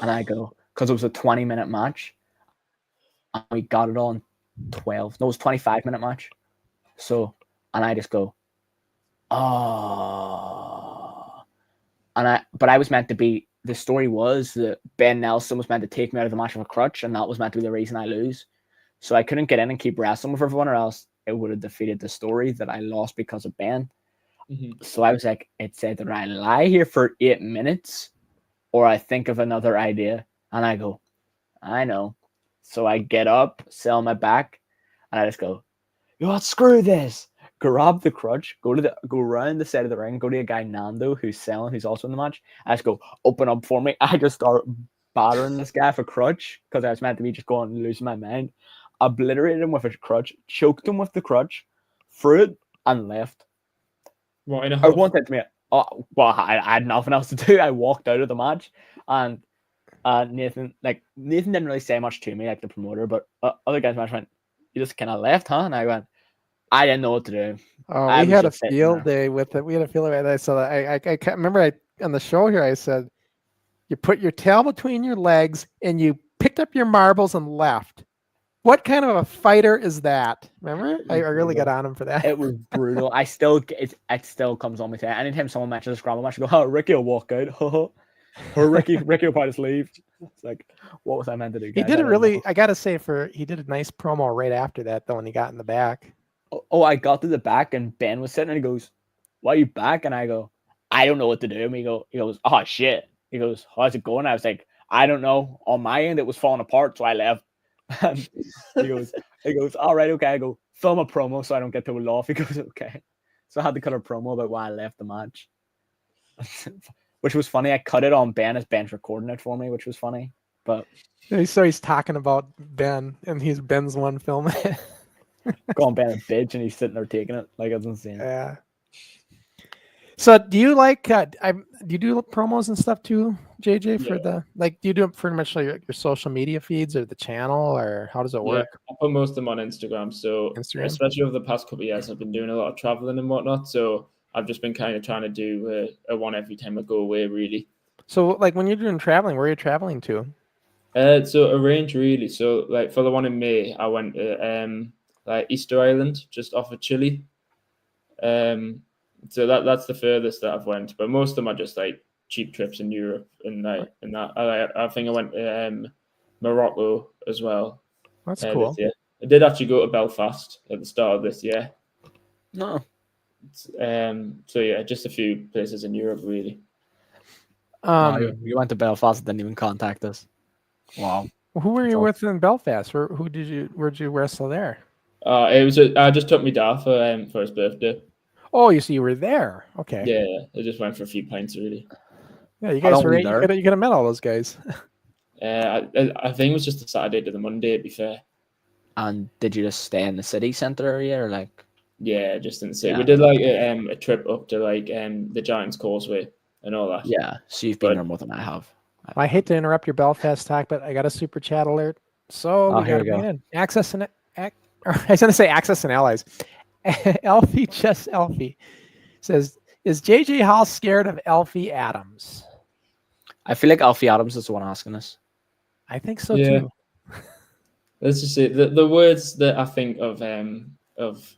and I go, because it was a 20-minute match, and we got it on 12. No, it was a 25-minute match. So, and I just go, oh. But I was meant to be, the story was that Ben Nelson was meant to take me out of the match with a crutch, and that was meant to be the reason I lose. So I couldn't get in and keep wrestling with everyone, or else it would have defeated the story that I lost because of Ben. Mm-hmm. So I was like, it's either I lie here for 8 minutes, or I think of another idea. And I go, I know. So I get up, sell my back, and I just go, you know what, screw this. Grab the crutch, go around the side of the ring, go to a guy Nando who's selling, who's also in the match. I just go, open up for me. I just start battering this guy for crutch because I was meant to be just going and losing my mind. Obliterated him with a crutch, choked him with the crutch, threw it, and left. Right. I wanted me. Oh, well, I had nothing else to do. I walked out of the match, and Nathan didn't really say much to me, like the promoter, but other guys in the match went, you just kind of left, huh? And I went, I didn't know what to do. Oh, we had a field day with it. We had a field day with it. So I can't remember. On the show here, I said, you put your tail between your legs and you picked up your marbles and left. What kind of a fighter is that? Remember? I really got on him for that. It was brutal. It still comes on me today. Anytime someone mentions a scramble match, I go, oh, Ricky will walk out. Or Ricky will probably just leave. It's like, what was I meant to do, guys? He did it really, I got to say, he did a nice promo right after that, though, when he got in the back. Oh, I got to the back and Ben was sitting and he goes, why are you back? And I go, I don't know what to do. And he goes, oh, shit. He goes, how's it going? I was like, I don't know. On my end, it was falling apart, so I left. And he goes, all right, okay. I go, film a promo so I don't get to a laugh. He goes, okay. So I had to cut a promo about why I left the match, which was funny. I cut it on Ben as Ben's recording it for me, which was funny. But so he's talking about Ben, and Ben's one filming it. Calling Ben a bitch, and he's sitting there taking it like it's insane. Yeah. So do you like do you do promos and stuff too, JJ? For do you do it pretty much like your social media feeds or the channel, or how does it work? I put most of them on Instagram. So especially over the past couple of years, I've been doing a lot of traveling and whatnot. So I've just been kind of trying to do a one every time I go away, really. So like when you're doing traveling, where are you traveling to? So a range really. So like for the one in May, I went to like Easter Island, just off of Chile. So that's the furthest that I've went, but most of them are just like cheap trips in Europe and that. I think I went to Morocco as well. That's cool. I did actually go to Belfast at the start of this year. No. So yeah, just a few places in Europe really. You went to Belfast and didn't even contact us. Wow. Who were you with in Belfast? Where'd you wrestle there? I just took my dad for his birthday. Oh, you see, you were there. Okay. Yeah, I just went for a few pints, really. Yeah, you guys were. You could have met all those guys. I think it was just the Saturday to the Monday, to be fair. And did you just stay in the city centre area, or like? Yeah, just didn't see it. Yeah. We did like a trip up to like the Giants Causeway and all that. Yeah, so you've been there more than I have. I hate to interrupt your Belfast talk, but I got a super chat alert. So we here got to we bring go. it in. Access and I was going to say Access and Allies. Elfie, just Elfie says, "Is JJ Hall scared of Elfie Adams?" I feel like Alfie Adams is the one asking us. I think so Yeah. too. Let's just say the words that I think of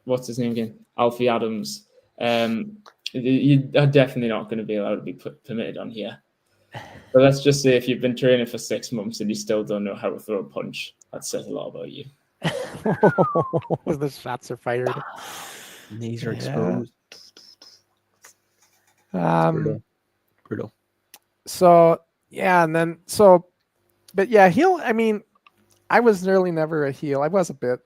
what's his name again, Alfie Adams. You are definitely not going to be allowed to be permitted on here. But let's just say if you've been training for 6 months and you still don't know how to throw a punch, that says a lot about you. The shots are fired. Knees are Yeah. exposed. Brutal. So yeah, and then but yeah, heel. I mean, I was really never a heel. I was a bit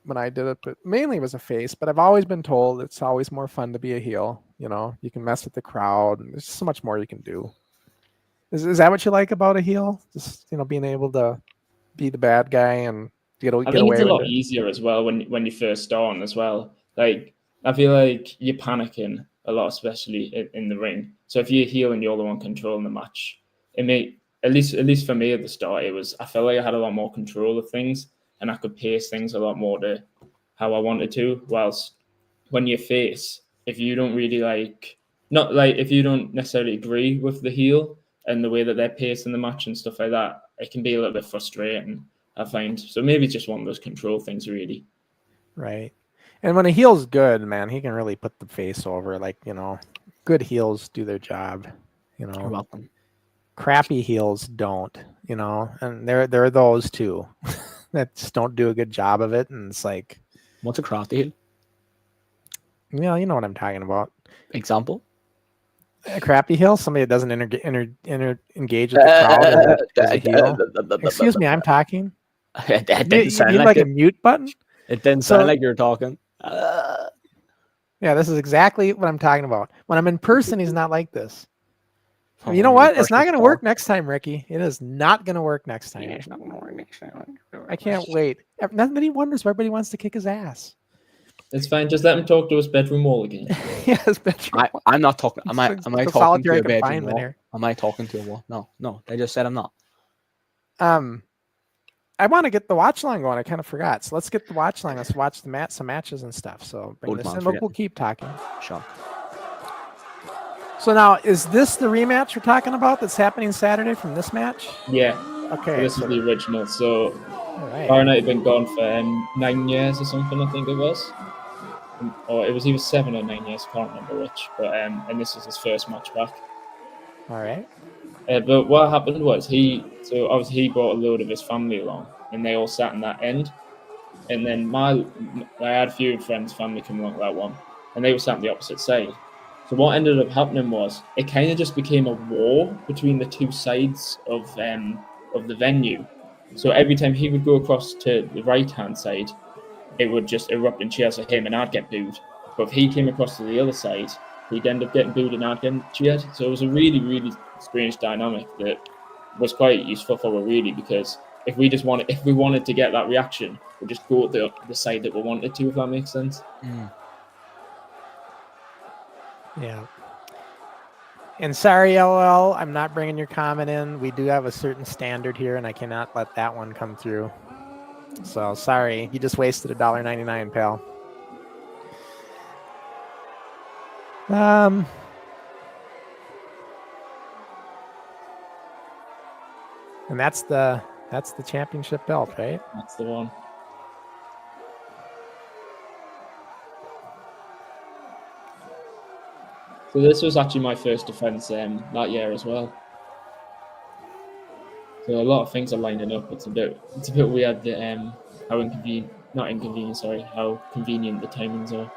when I did it, but mainly was a face. But I've always been told it's always more fun to be a heel. You know, you can mess with the crowd, and there's so much more you can do. Is that what you like about a heel? Just being able to be the bad guy and get I away think it's a lot with it. easier as well when you first start on as well. Like I feel like you're panicking a lot, especially in the ring. So if you're heel and you're the one controlling the match, it may at least for me at the start, I felt like I had a lot more control of things and I could pace things a lot more to how I wanted to. Whilst when you face, if you don't really if you don't necessarily agree with the heel and the way that they're pacing the match and stuff like that, it can be a little bit frustrating, I find. So maybe it's just one of those control things, really. Right. And when a heel's good, man, he can really put the face over. Like, good heels do their job. You're welcome. Crappy heels don't, and there are those too that just don't do a good job of it. And it's like, What's a crafty heel? Yeah, you know what I'm talking about. Example? A crappy heel, somebody that doesn't engage with the crowd as a heel. Excuse me, I'm talking. It didn't You sound need like a mute button? It didn't sound like you were talking. Yeah, this is exactly what I'm talking about. When I'm in person, he's not like this. Oh, You know what? It's not going to work next time, Ricky. It is not going to work next time. Yeah, it's not going to work next time. I can't wait. Nobody wonders why everybody wants to kick his ass. It's fine. Just let him talk to his bedroom wall again. Yeah, his bedroom. I'm not talking. Am I talking to a bedroom wall? Here. Am I talking to a wall? No. They just said I'm not. I want to get the watch line going. I kind of forgot. So let's get the watch line. Let's watch some matches and stuff. So bring this in. We'll keep talking. Sure. So now, is this the rematch we're talking about that's happening Saturday from this match? Yeah. Okay. So this is the original. So right. Fahrenheit had been gone for 9 years or something, I think it was. Or it was either 7 or 9 years, I can't remember which. But and this was his first match back. All right. But what happened was he brought a load of his family along, and they all sat in that end. And then I had a few friends' family come along that one, and they were sat on the opposite side. So what ended up happening was it kind of just became a war between the two sides of the venue. So every time he would go across to the right-hand side, it would just erupt in cheers for him, and I'd get booed. But if he came across to the other side, he'd end up getting booed and I'd get cheered. So it was a really, really strange dynamic that was quite useful for us, really, because if we wanted to get that reaction, we'd just go to the side that we wanted to, if that makes sense. Mm. Yeah. And sorry, LOL, I'm not bringing your comment in. We do have a certain standard here, and I cannot let that one come through. So sorry, you just wasted $1.99, pal. And that's the championship belt, right? That's the one. So this was actually my first defense that year as well. So a lot of things are lining up. It's a bit weird that how convenient the timings are.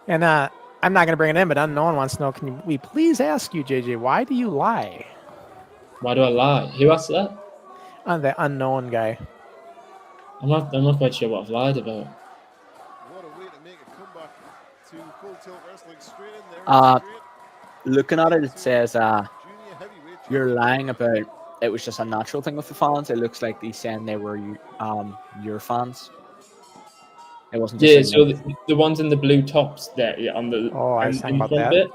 And I'm not going to bring it in, but Unknown wants to know, can we please ask you, JJ, why do you lie? Why do I lie? Who asked that? The Unknown guy. I'm not quite sure what I've lied about. What a way to make a comeback to Full Tilt Wrestling straight in there. Looking at it, it says you're lying about it was just a natural thing with the fans. It looks like he's saying they were your fans. It wasn't just Yeah, like so the ones in the blue tops there on the Oh, I was talking in about front that. bit.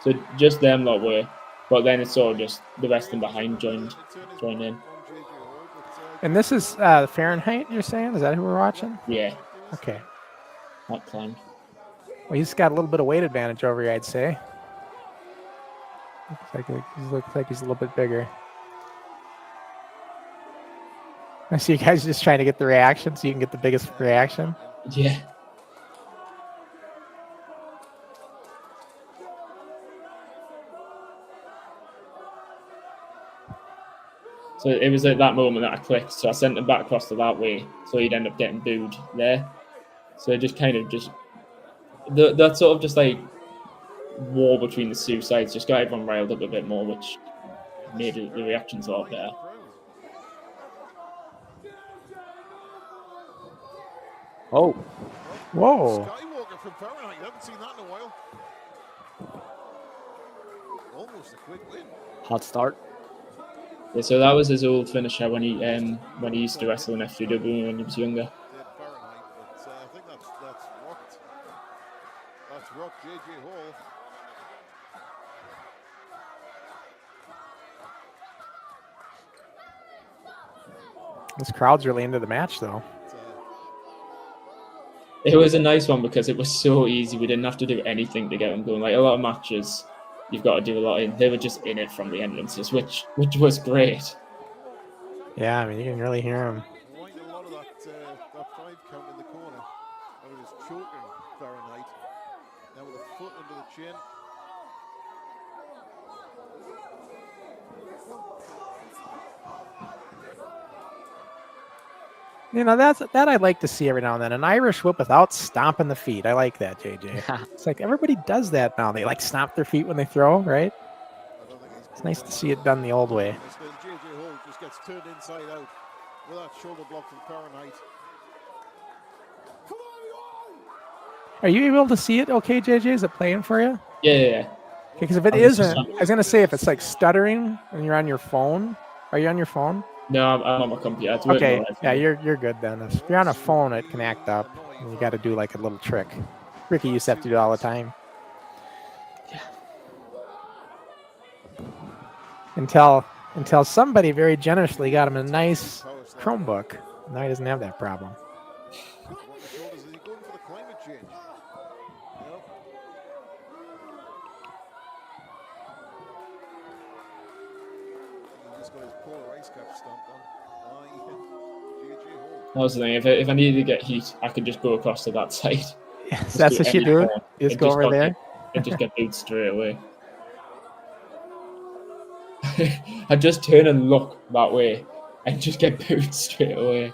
So just them lot were, but then it's all just the rest of them behind joined in. And this is Fahrenheit, you're saying? Is that who we're watching? Yeah, Okay. that climb. Well, he's got a little bit of weight advantage over you, I'd say. Looks like he's a little bit bigger. I see you guys just trying to get the reaction so you can get the biggest reaction. Yeah. So it was at that moment that I clicked. So I sent him back across to that way. So he'd end up getting booed there. So it just kind of that sort of just like war between the two sides just got everyone riled up a bit more, which made the reactions a lot better. Oh, whoa! Skywalker from Fahrenheit. I haven't seen that in a while. Almost a quick win. hot start. Yeah, so that was his old finisher when he used to wrestle in FTW when he was younger. Did Fahrenheit, but I think that's rocked. That's rocked JJ Hall. This crowd's really into the match, though. It was a nice one because it was so easy. We didn't have to do anything to get them going. Like a lot of matches, you've got to do a lot in. They were just in it from the entrances, which was great. Yeah, I mean, you can really hear him. Right, a lot of that 5 count in the corner. I was choking Fahrenheit. Now with a foot under the chin. You know, that I'd like to see every now and then. An Irish whip without stomping the feet. I like that, JJ. It's like everybody does that now. They like stomp their feet when they throw, right? It's nice to see it done the old way. JJ Hall just gets turned inside out with that shoulder block from Fahrenheit. Are you able to see it okay, JJ? Is it playing for you? Yeah. Because if it isn't, I was going to say if it's like stuttering and you're on your phone. Are you on your phone? No, I'm on my computer. It's Okay, working yeah, you're good then. If you're on a phone, it can act up. And you got to do like a little trick. Ricky used to have to do it all the time. Yeah. Until somebody very generously got him a nice Chromebook. Now he doesn't have that problem. That was the thing. If I needed to get heat, I could just go across to that side. Yes, that's what you do. You just go over there. And just get booed straight away. I just turn and look that way and just get booed straight away.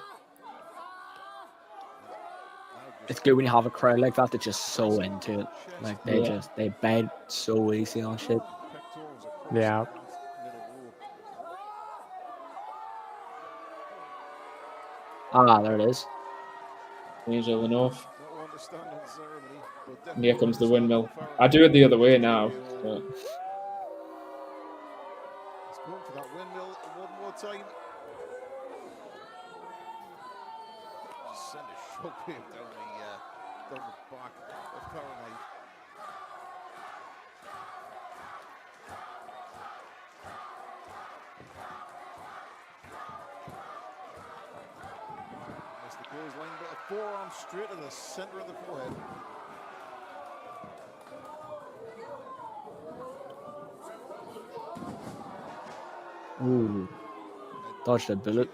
It's good when you have a crowd like that that's just so into it. Like they bed so easy on shit. Yeah. Ah, there it is. Angel of the North. And here comes the windmill. I do it the other way now. But... He's going for that windmill one more time. Just send a shockwave down the back of Fahrenheit. Clothesline, but a forearm straight to the center of the forehead. Ooh, dodged a bullet.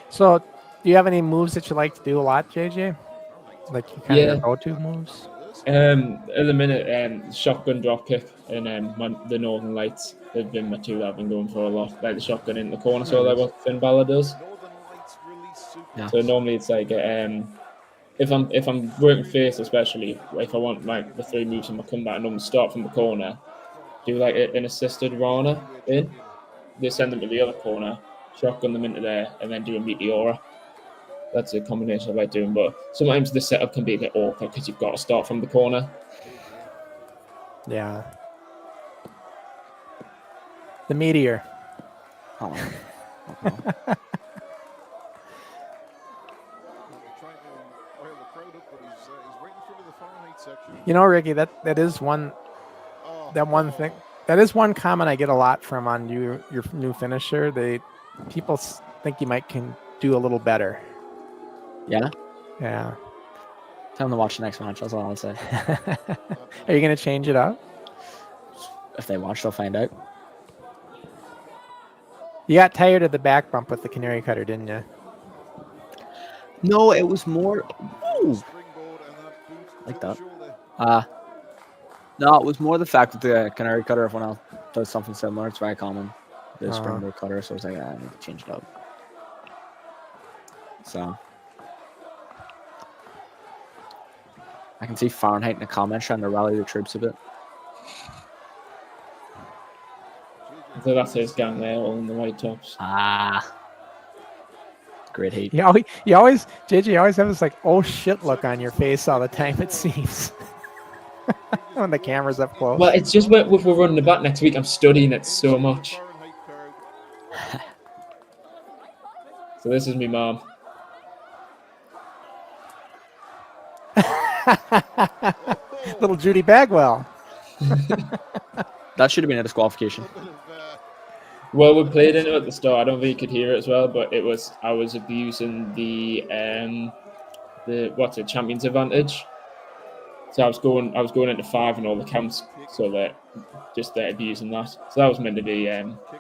So, do you have any moves that you like to do a lot, JJ? Like you kind of your go-to moves? At the minute, shotgun dropkick and the Northern Lights have been my two that I've been going for a lot. Like the shotgun in the corner, so like what Finn Balor does. Yeah. So normally it's like if I'm working face, especially if I want like the 3 moves in my comeback, I normally start from the corner, do like an assisted Rana in. They send them to the other corner, shotgun them into there, and then do a Meteora. That's a combination I like doing, but sometimes the setup can be a bit awkward because you've got to start from the corner. Yeah. The meteor. Oh, okay. I'm trying to rile the crowd up, but he's right in front of the Fahrenheit section. You know, Ricky, that is one Oh, that one thing. That is one comment I get a lot from on your new finisher. People think you can do a little better. Yeah. Yeah. Tell them to watch the next match. That's all I'll say. Are you gonna change it up? If they watch, they'll find out. You got tired of the back bump with the canary cutter, didn't you? No, it was more. Ooh, Springboard and that boot like to the that. shoulder. No, it was more the fact that the canary cutter, everyone else does something similar. It's very common. The springboard cutter, so I was like, I need to change it up. So I can see Fahrenheit in the comments trying to rally the troops a bit. So that's his gang there, all in the white tops. Great heat. You always, JJ, you always have this like, oh shit look on your face all the time, it seems. When the camera's up close. Well, it's just if we're running the back next week, I'm studying it so much. So this is me mom. Little Judy Bagwell. That should have been a disqualification. Well, we played into it at the start. I don't think you could hear it as well, but I was abusing the champions advantage. So I was going into 5 in all the camps, so that just abusing that. So that was meant to be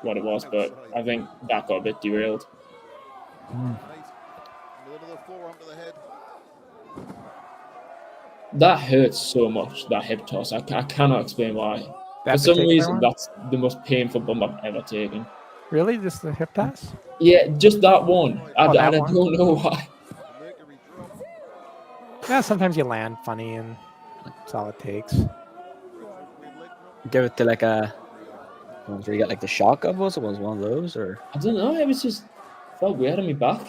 what it was, but I think that got a bit derailed. That hurts so much, that hip toss. I cannot explain why. For some reason, that's the most painful bump I've ever taken. Really? Just the hip toss? Yeah, just that one. I don't know why. Yeah, sometimes you land funny, and that's all it takes. Give it to like a. Did you get like the shock of us? It was one of those, or I don't know. It was just felt weird on my back.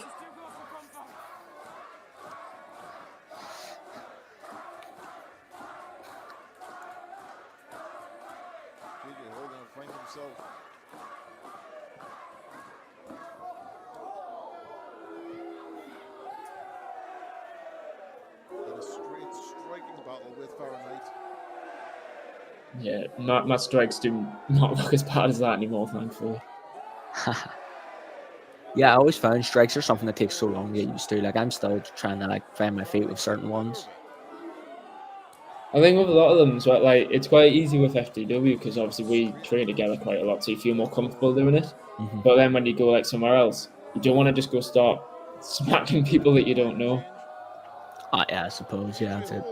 Yeah, my strikes do not look as bad as that anymore, thankfully. Yeah, I always found strikes are something that takes so long to get used to. Like I'm still trying to find my feet with certain ones. I think with a lot of them, so it's quite easy with FTW because obviously we train together quite a lot, so you feel more comfortable doing it. Mm-hmm. But then when you go somewhere else, you don't want to just go start smacking people that you don't know. Yeah, I suppose. Yeah, that's it.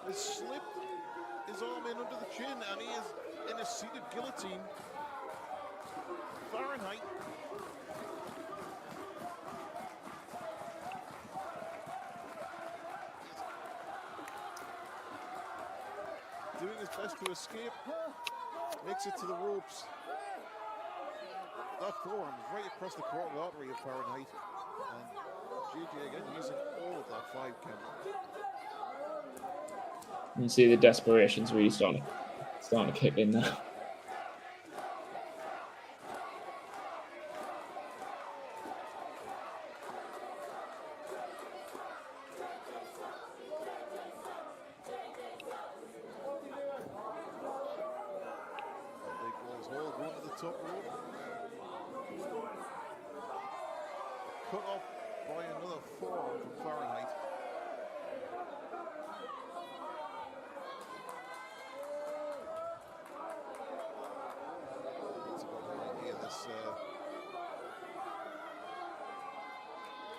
His arm in under the chin, and he is in a seated guillotine. Fahrenheit. Doing his best to escape. Makes it to the ropes. That forearm is right across the carotid artery of Fahrenheit. And JJ again using all of that 5 count. You can see the desperation's really starting to kick in now. Big balls hole going to the top rope. Cut off by another forearm from Fahrenheit.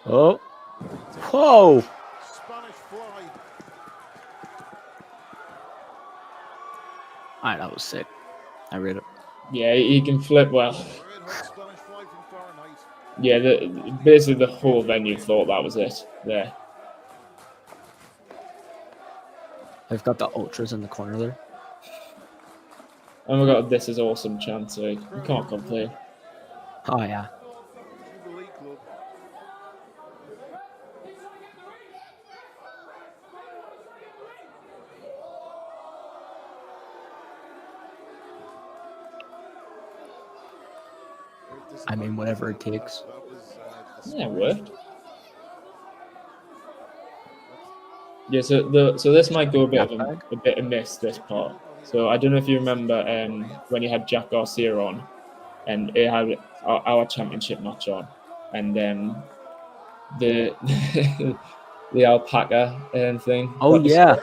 Oh. Whoa. Spanish fly. Alright, that was sick. I read it. Yeah, he can flip well. Spanish fly from Fahrenheit. Yeah, basically the whole venue thought that was it there. I've got the ultras in the corner there. Oh my god, this is awesome chance. You can't complain. Oh yeah. I mean, whatever it takes. That was Yeah, it worked. Yeah, so this might go a bit of miss this part. So I don't know if you remember when you had Jack Garcia on, and it had our championship match on, and the the alpaca thing. Oh, yeah.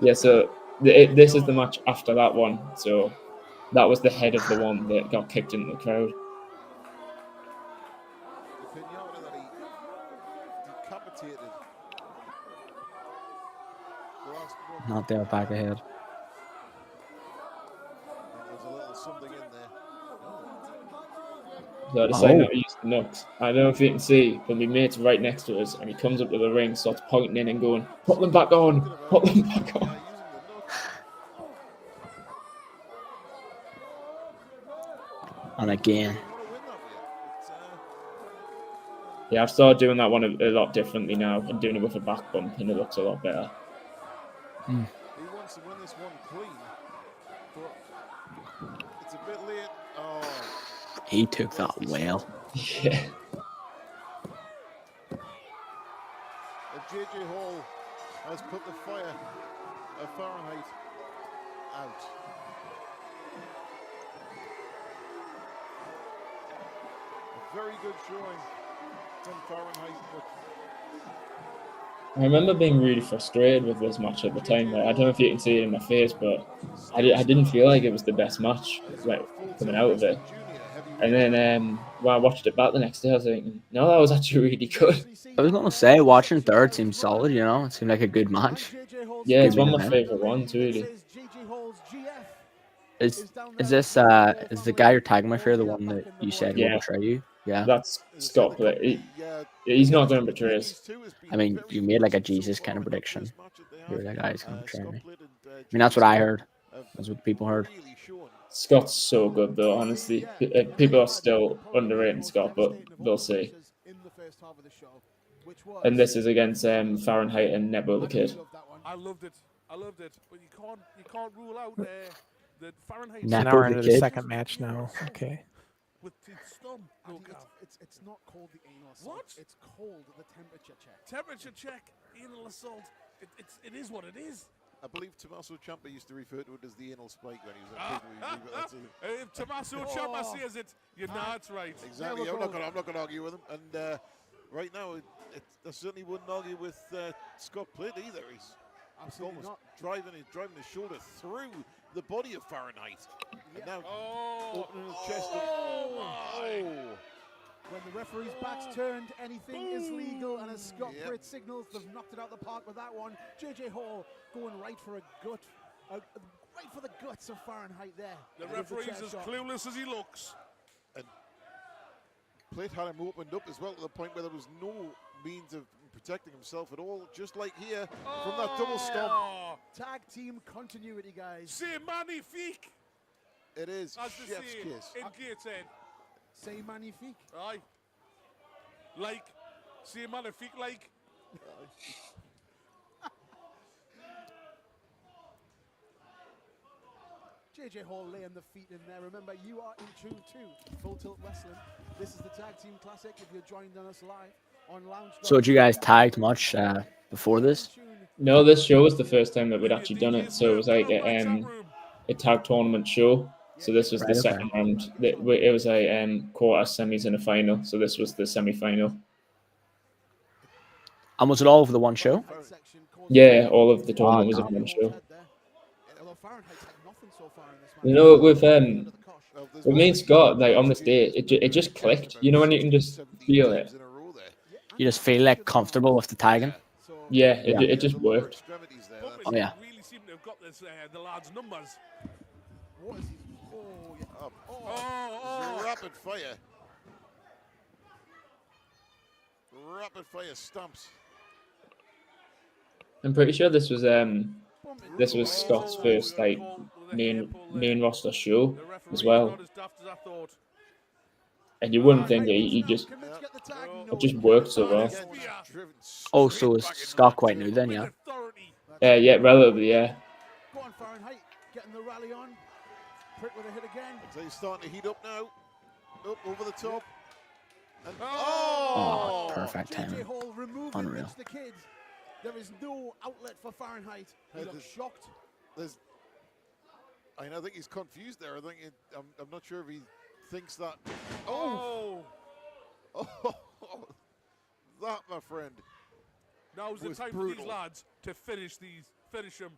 Yeah. So this is the match after that one. So that was the head of the one that got kicked into the crowd. The pinata that he decapitated. The last one. Not the alpaca head. There's a little something in there. So I decided not to use the knucks. I don't know if you can see, but my mate's right next to us, and he comes up to the ring, starts pointing in and going, "Put them back on! Put them back on!" Using the nuts. And again. Want to win that way. It's, Yeah, I've started doing that one a lot differently now, and doing it with a back bump, and it looks a lot better. he wants to win this one clean, but it's a bit late. Oh, He took that well. Yeah. JJ Hall has put the fire of Fahrenheit out. A very good showing from Fahrenheit, but I remember being really frustrated with this match at the time. Like, I don't know if you can see it in my face, but I didn't feel like it was the best match like coming out of it. And then when I watched it back the next day, I was thinking, no, that was actually really good. I was gonna say, watching third seemed solid. You know, it seemed like a good match. Yeah, it's Good one of my event. favorite ones, really. Is this is the guy you're tagging with here the one that you said Yeah. will betray you? Yeah. That's Scott, but he's not going to betray us. I mean, you made like a Jesus kind of prediction. You're like, "Ah, he's gonna betray me." I mean, that's what I heard. That's what people heard. Scott's so good, though, honestly. People are still underrating Scott, but they'll see. And this is against Fahrenheit and Nebo the Kid. I loved it. But you can't rule out the Fahrenheit. So Nepo now we're the into the Kid. second match now. Okay. With his thumb. It's not called the anal assault. What? It's called the temperature check. Temperature check, anal assault. It is what it is. I believe Tommaso Ciampa used to refer to it as the anal spike when he was at WWE, but that's If Tommaso Ciampa says it, you know it's right. exactly. I'm not going to argue with him. And right now, I certainly wouldn't argue with Scott Plitt either. He's Absolutely almost not. driving his shoulder through the body of Fahrenheit, and now Oh, opening his chest up. Oh. When the referee's back's turned, anything is legal, and as Scott Yep. Britt signals, they've knocked it out the park with that one. JJ Hall going right for right for the guts of Fahrenheit there. the With referee's chair as shot. clueless as he looks. Plitt had him opened up as well to the point where there was no means of protecting himself at all, just like here from that double stomp. Oh, Tag team continuity, guys. c'est magnifique, It is as they chef's say kiss. in Gateshead. C'est magnifique. Aye. Like, c'est magnifique, like. JJ Hall laying the feet in there. Remember, you are in tune to Full Tilt Wrestling. This is the Tag Team Classic. If you're joined on us live on Lounge. So, did you guys tagged much before this? No, this show was the first time that we'd actually done it, so it was like a tag tournament show. So this was the Right, okay. second round. It was a quarter, semis, and a final. So this was the semi-final. And was it all over the one show? Yeah, all of the tournament was in one show. You know, know, with me and Scott, like on this day, it just clicked. You know, when you can just feel it. You just feel like comfortable with the tagging? Yeah, it just worked. Oh, yeah. Really seem to have got this, the lad's numbers. Rapid fire. Rapid fire stumps. I'm pretty sure this was Scott's first like main roster show as well. And you wouldn't think that it just worked so well. Oh, so is Scott quite new then, yeah? Yeah, relatively, yeah. Go on, Fahrenheit, getting the rally on. Pritt with a hit again. So he's starting to heat up now. Up over the top. And, Oh, perfect JJ timing. Hall removing Unreal. Mitch the Kid. There is no outlet for Fahrenheit. He Hey, looks shocked. I think he's confused there. I'm not sure if he thinks that. Oh! Oh, that, my friend. Now's the Was time for brutal. these lads to finish them.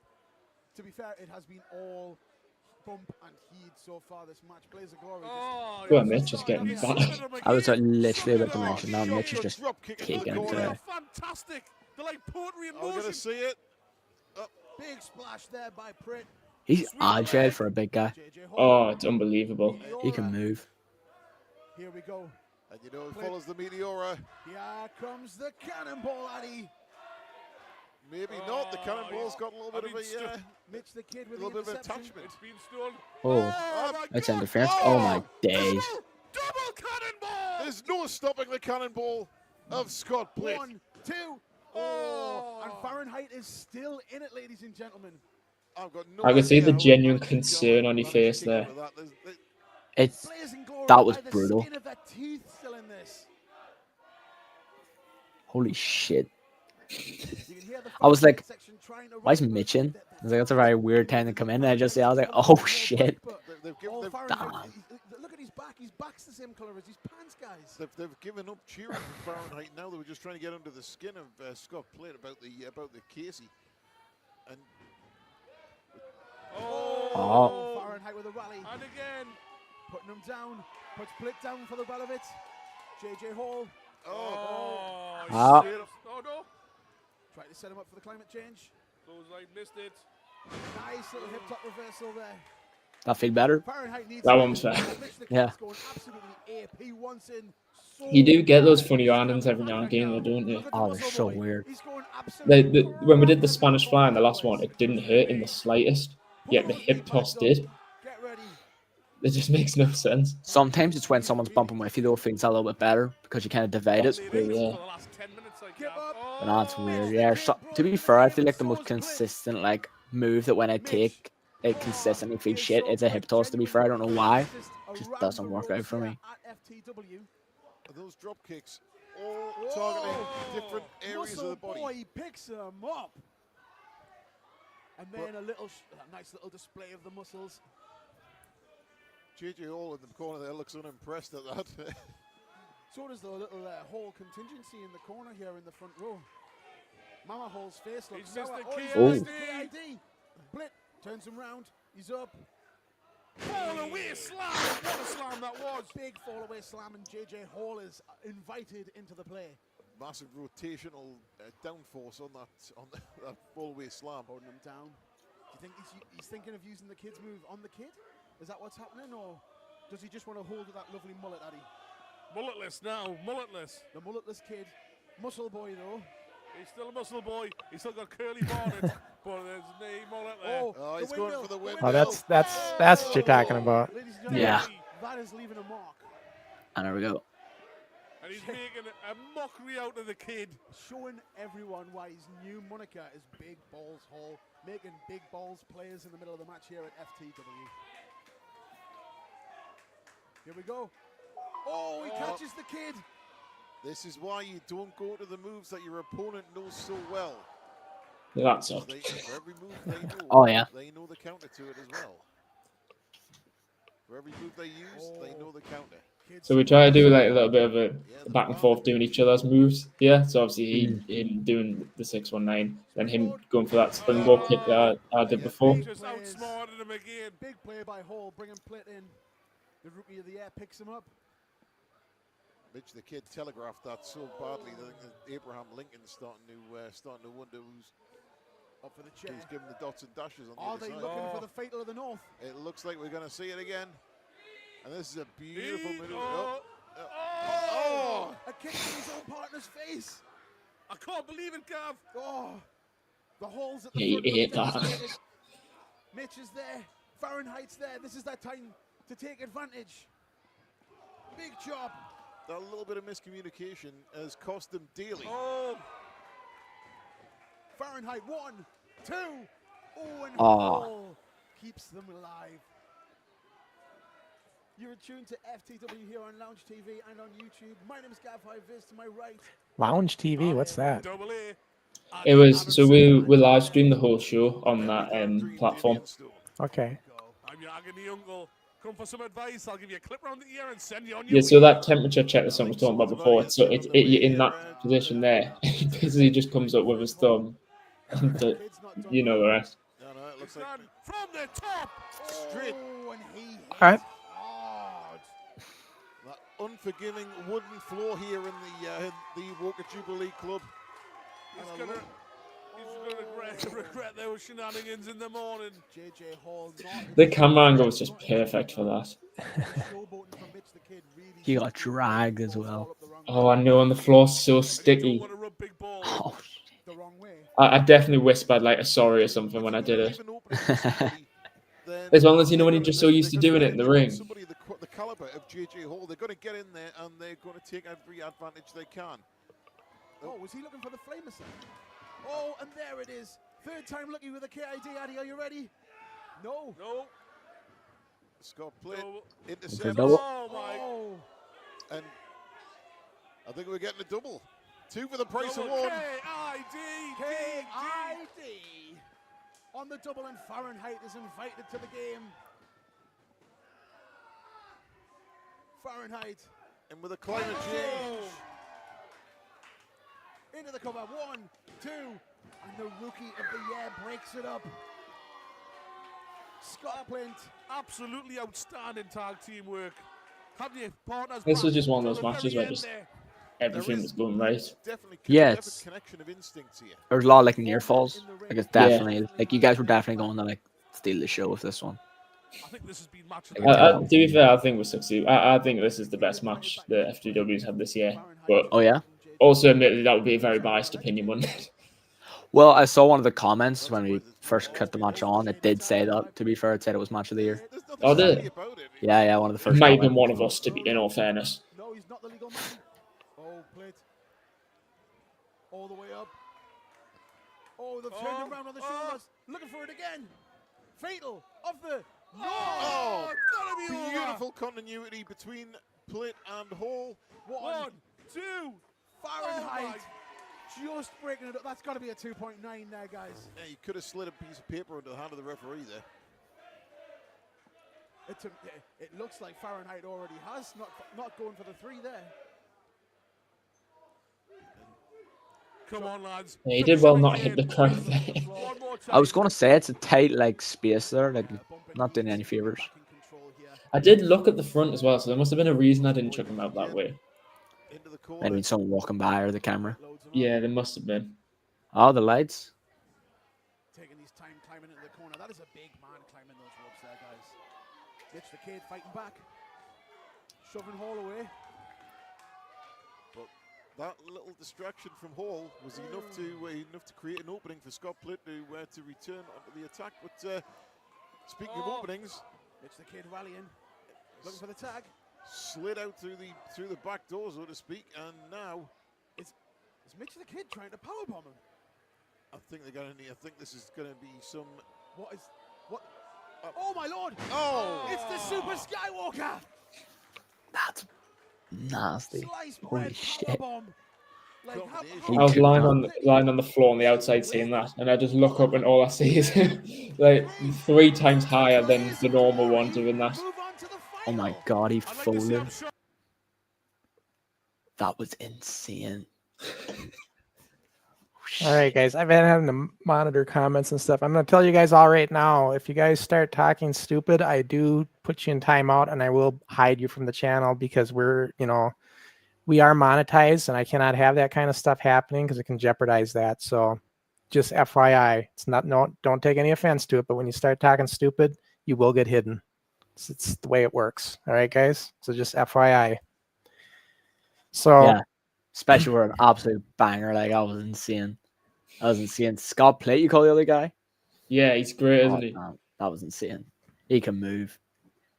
To be fair, it has been all bump and heat so far this match. Blaze of Glory. Oh, Well, he's Mitch is getting he's battered. sucking them I was again. literally Sucking about to them. mention that. shot Mitch is the just drop kick in the taking it Look, corner. to. they're fantastic. They're like poetry in Are we going motion. to see it? Big splash there by Pritt. He's agile for a big guy. JJ Hall. Oh, it's unbelievable. He can move. Here we go. And you know, it follows the Meteora. Here comes the cannonball, Addy. Maybe not. The cannonball's got a little bit of a Mitch the Kid a with little the bit of interception. attachment. It's been stolen. Oh, my that's God. interference. Oh my days. Double cannonball. There's no stopping the cannonball of Scott Blake. 1, 2. Oh, and Fahrenheit is still in it, ladies and gentlemen. I've got no I could see idea the how he genuine managed to concern on your manage to face kick there. out of that. It's Blazing Glory That was by the brutal. skin of their teeth still in this. holy shit. You can hear the I was like, section trying to why is run, but Mitch in? they're- I was like, that's a very weird time to come in. And I just I was like, oh shit. They've given, Oh, they've, Fahrenheit, look at his back. His back's the same color as his pants, guys. they've given up cheering for Fahrenheit now. They were just trying to get under the skin of Scott Plate about the Casey. And Oh. Fahrenheit with a rally. And again. Putting him down. Puts Split down for the well of it. JJ Hall Oh, Ah. shit. Oh, no. tried to set him up for the climate change. Clothesline missed it. Nice little hip top reversal there. That feel better? Fahrenheit needs That to- one was fair. Mitch the Yeah. Kid's going absolutely ape. He wants in so You do get those hard. funny He's landings going every now and back again, now. though, don't you? Look at the Oh, they're muscle so boy. weird. He's going The, absolutely when we did the crazy Spanish all fly in the over last one, place. it didn't hurt in the slightest. Yet the hip toss did. Get ready. It just makes no sense. Sometimes it's when someone's bumping with you, though, it feels a little bit better because you kind of divide it. That's weird, yeah. For the last 10 minutes, like Give that. up. Oh. But that's weird. Yeah. So, to be fair, I feel like the most consistent like move that when I take it consistently feels shit is a hip toss. To be fair, I don't know why. Just doesn't work out for me. At FTW. and those drop kicks all targeting different areas of the body. Boy picks him up. And then a nice little display of the muscles. JJ Hall in the corner there looks unimpressed at that. So does the little Hall contingency in the corner here in the front row. Mama Hall's face looks He's missed sour. the He's Oh. missed the KID. Blit turns him round. He's up. Fall away slam. What a slam that was. Big fall away slam, and JJ Hall is invited into the play. Massive rotational downforce on that fall-away slam. Holding him down. Do you think he's thinking of using the kid's move on the kid? Is that what's happening, or does he just want to hold that lovely mullet, Addy? Mulletless now. Mulletless. The mulletless kid. Muscle boy, though. He's still a muscle boy. He's still got curly bonnet, but there's no mullet there. Oh, he's the going windmill, for the the windmill. Oh, that's what you're talking about. Ladies and gentlemen, Yeah. that is leaving a mark. And there we go. And he's making a mockery out of the kid. Showing everyone why his new moniker is Big Balls Hall, making big balls players in the middle of the match here at FTW. Here we go. Oh, he catches the kid. This is why you don't go to the moves that your opponent knows so well. That sucked. For every move they know, Oh, yeah. they know the counter to it as well. For every move they use, they know the counter. So we try to do like a little bit of a back and forth doing each other's moves. Yeah, so obviously him doing the 619, then him going for that springboard kick that I did before. Just outsmarted him again. Big play by Hall, bringing Plitt in. The rookie of the year picks him up. Mitch the Kid telegraphed that so badly that Abraham Lincoln's starting to wonder who's Up for the chair. giving the dots and dashes on the Are other they side. looking for the fatal of the North? It looks like we're going to see it again. And this is a beautiful maneuver. Oh, Oh! A kick to his own partner's face. I can't believe it, Gav. Oh, the Halls at the He front. look ate that. devastated. Mitch is there. Fahrenheit's there. This is that time to take advantage. Big job. That little bit of miscommunication has cost them dearly. Oh, Fahrenheit 1, 2. Oh, and Oh. Hall keeps them alive. You're tuned to FTW here on Lounge TV and on YouTube. My name is Gav Highvis. To my right, Lounge TV, what's that? Double A. It was so we live streamed the whole show on that platform. Okay. I'm your agony uncle. Come for some advice. I'll give you a clip around the ear and send you on your Yeah, so way. that temperature check that someone was talking about before, so you're in that position there. He basically just comes up with his thumb. You know the rest. No, it looks like From the top. straight. oh, and he hit All right. hard. That unforgiving wooden floor here in the Walker Jubilee Club. He's gonna regret those shenanigans in the morning. JJ Hall not The camera angle was just perfect for that. showboating from Mitch the Kid, really He got dragged as well. Oh, I know, on the floor's so And you sticky. don't want to rub big balls. Oh, the wrong way. I definitely whispered like a sorry or something when I did it. As long as you know when you're just so used to doing it in the ring. Somebody the caliber of JJ Hall, they're going to get in there and they're going to take every advantage they can. Oh, was he looking for the flamer sign? Oh, and there it is. Third time lucky with a KID. Addy, are you ready? No. No. Scott Plate No. intercepts, double. Oh my. Oh. and I think we're getting a double. Two for the price of Double one. KID. KID on the double, and Fahrenheit is invited to the game. Fahrenheit And with a climate change, into the cover. 1, 2, and the rookie of the year breaks it up. Scott Plint. Absolutely outstanding tag team work. Have your partners. This was back just one of till those the matches very where end just there. everything was going right. definitely Yeah, there's it's- a connection of instincts here. There's a lot of like near falls. Like it's definitely like you guys were definitely going to like steal the show with this one. I think this has been match of I the can tell. To be fair, I think we succeed. I think this is the best match the FTW's had this year. But Oh yeah. also, admittedly, that would be a very biased opinion, wouldn't it? Well, I saw one of the comments when we first cut the match on. It did say that. To be fair, it said it was match of the year. There's nothing Oh, did silly it? about it. Yeah, one of the It first. might have been comments. one of us, to be in all fairness. No, he's not the legal man. Oh, Plint. All the way up. Oh, they've turned him around on the shoulders. Looking for it again. Fatal of the. No! Oh, it's gotta be over. beautiful continuity between Plate and Hall. 1, 2. Fahrenheit. Just breaking it up. That's got to be a 2.9 there, guys. Yeah, you could have slid a piece of paper into the hand of the referee there. It looks like Fahrenheit already has. Not going for the 3 there. Come on, lads. Yeah, he did well not hit the crowd there. One more time. I was going to say it's a tight like space there, like not doing any favors. Back in control here. I did look at the front as well, so there must have been a reason I didn't chuck him out that way. Into the corner. Maybe someone walking by or the camera. Loads of Yeah, there must have been. Oh, the lights. taking his time climbing into the corner. That is a big man climbing those ropes there, guys. Mitch the Kid fighting back. Shoving Hall away. That little distraction from Hall was enough to create an opening for Scott Plate to return onto the attack. But speaking of openings, Mitch the Kid rallying. Looking for the tag. slid out through the back door, so to speak, and now Is Mitch the Kid trying to powerbomb him? I think this is going to be some. What? Oh my lord! Oh! It's the Super Skywalker! That's nasty. Slice Holy bread shit. powerbomb. Like, Combination. I was could lying on the floor on the outside seeing that, and I just look up and all I see is like 3 times higher than the normal one doing that. Move on to the Oh my final. god, he I'd like to see folded. him shot. That was insane. All right, guys. I've been having to monitor comments and stuff. I'm going to tell you guys all right now. If you guys start talking stupid, I do put you in timeout and I will hide you from the channel because we are monetized and I cannot have that kind of stuff happening because it can jeopardize that. So just FYI, don't take any offense to it, but when you start talking stupid, you will get hidden. It's the way it works. All right, guys. So just FYI. So Yeah. Especially for an absolute banger. Like I was insane. Scott Plate, you call the other guy? Yeah, he's great, Oh, isn't he? man, that was insane. He can move.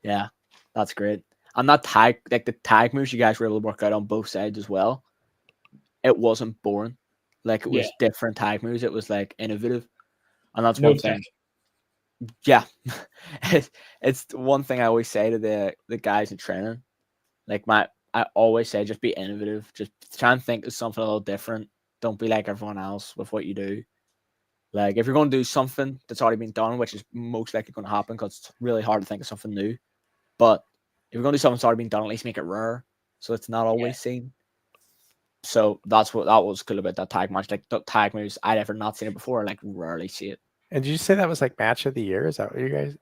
Yeah, that's great. And that tag, like the tag moves you guys were able to work out on both sides as well. It wasn't boring. Like it was different tag moves. It was like innovative. And that's No one thing. tech. Yeah, it's one thing I always say to the guys in training. Like I always say, just be innovative. Just try and think of something a little different. Don't be like everyone else with what you do. Like if you're going to do something that's already been done, which is most likely going to happen because it's really hard to think of something new. But if you're going to do something that's already been done, at least make it rare so it's not always seen. So that was cool about that tag match. Like the tag moves, I'd ever not seen it before. Like rarely see it. And did you say that was like match of the year? Is that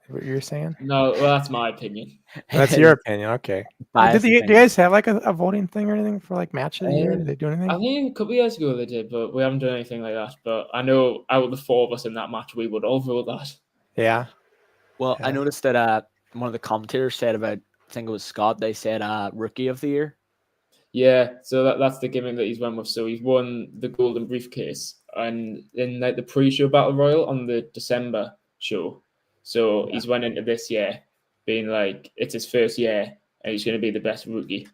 what you're saying? No, well, that's my opinion. That's your opinion. Okay. Do you guys have like a voting thing or anything for like match of the year? Did they do anything? I think a couple of years ago they did, but we haven't done anything like that. But I know out of the four of us in that match, we would all vote that. Yeah. Well, I noticed that one of the commentators said about, I think it was Scott, they said rookie of the year. Yeah, so that's the gimmick that he's won with. So he's won the golden briefcase and in like the pre-show battle royal on the December show. So he's went into this year being like it's his first year and he's going to be the best rookie.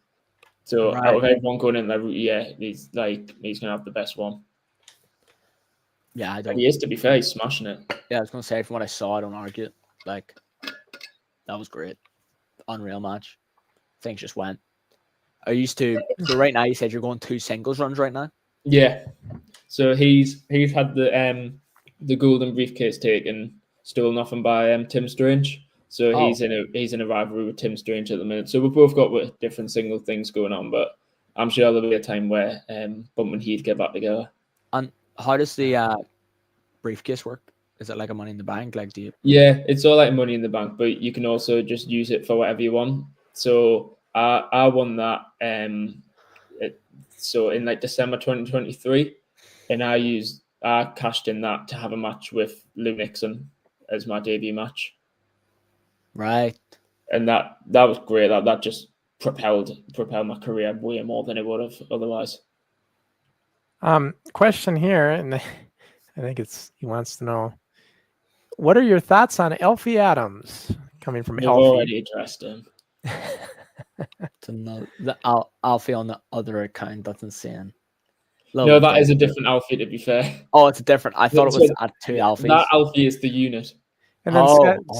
So out of everyone going in that rookie year, he's going to have the best one. Yeah, And he is, to be fair, he's smashing it. Yeah, I was going to say, from what I saw, I don't argue it. Like, that was great. Unreal match. Things just went. So right now you said you're going 2 singles runs right now? Yeah. So he's had the golden briefcase taken, stolen off him by Tim Strange. So he's in a rivalry with Tim Strange at the minute. So we've both got different single things going on, but I'm sure there'll be a time where Bump and Heath get back together. And how does the briefcase work? Is it like a Money in the Bank? Like, do you? Yeah, it's all like Money in the Bank, but you can also just use it for whatever you want. So I won that. So in like December 2023, and I cashed in that to have a match with Lou Nixon as my debut match. Right. And that was great. That just propelled my career way more than it would have otherwise. Question here, and I think he wants to know, what are your thoughts on Alfie Adams coming from You've Alfie? already addressed him. Alfie on the other account. That's insane. No, that is a different Alfie, to be fair. Oh, it's a different. I thought it was 2 Alfies. That Alfie is the unit. And then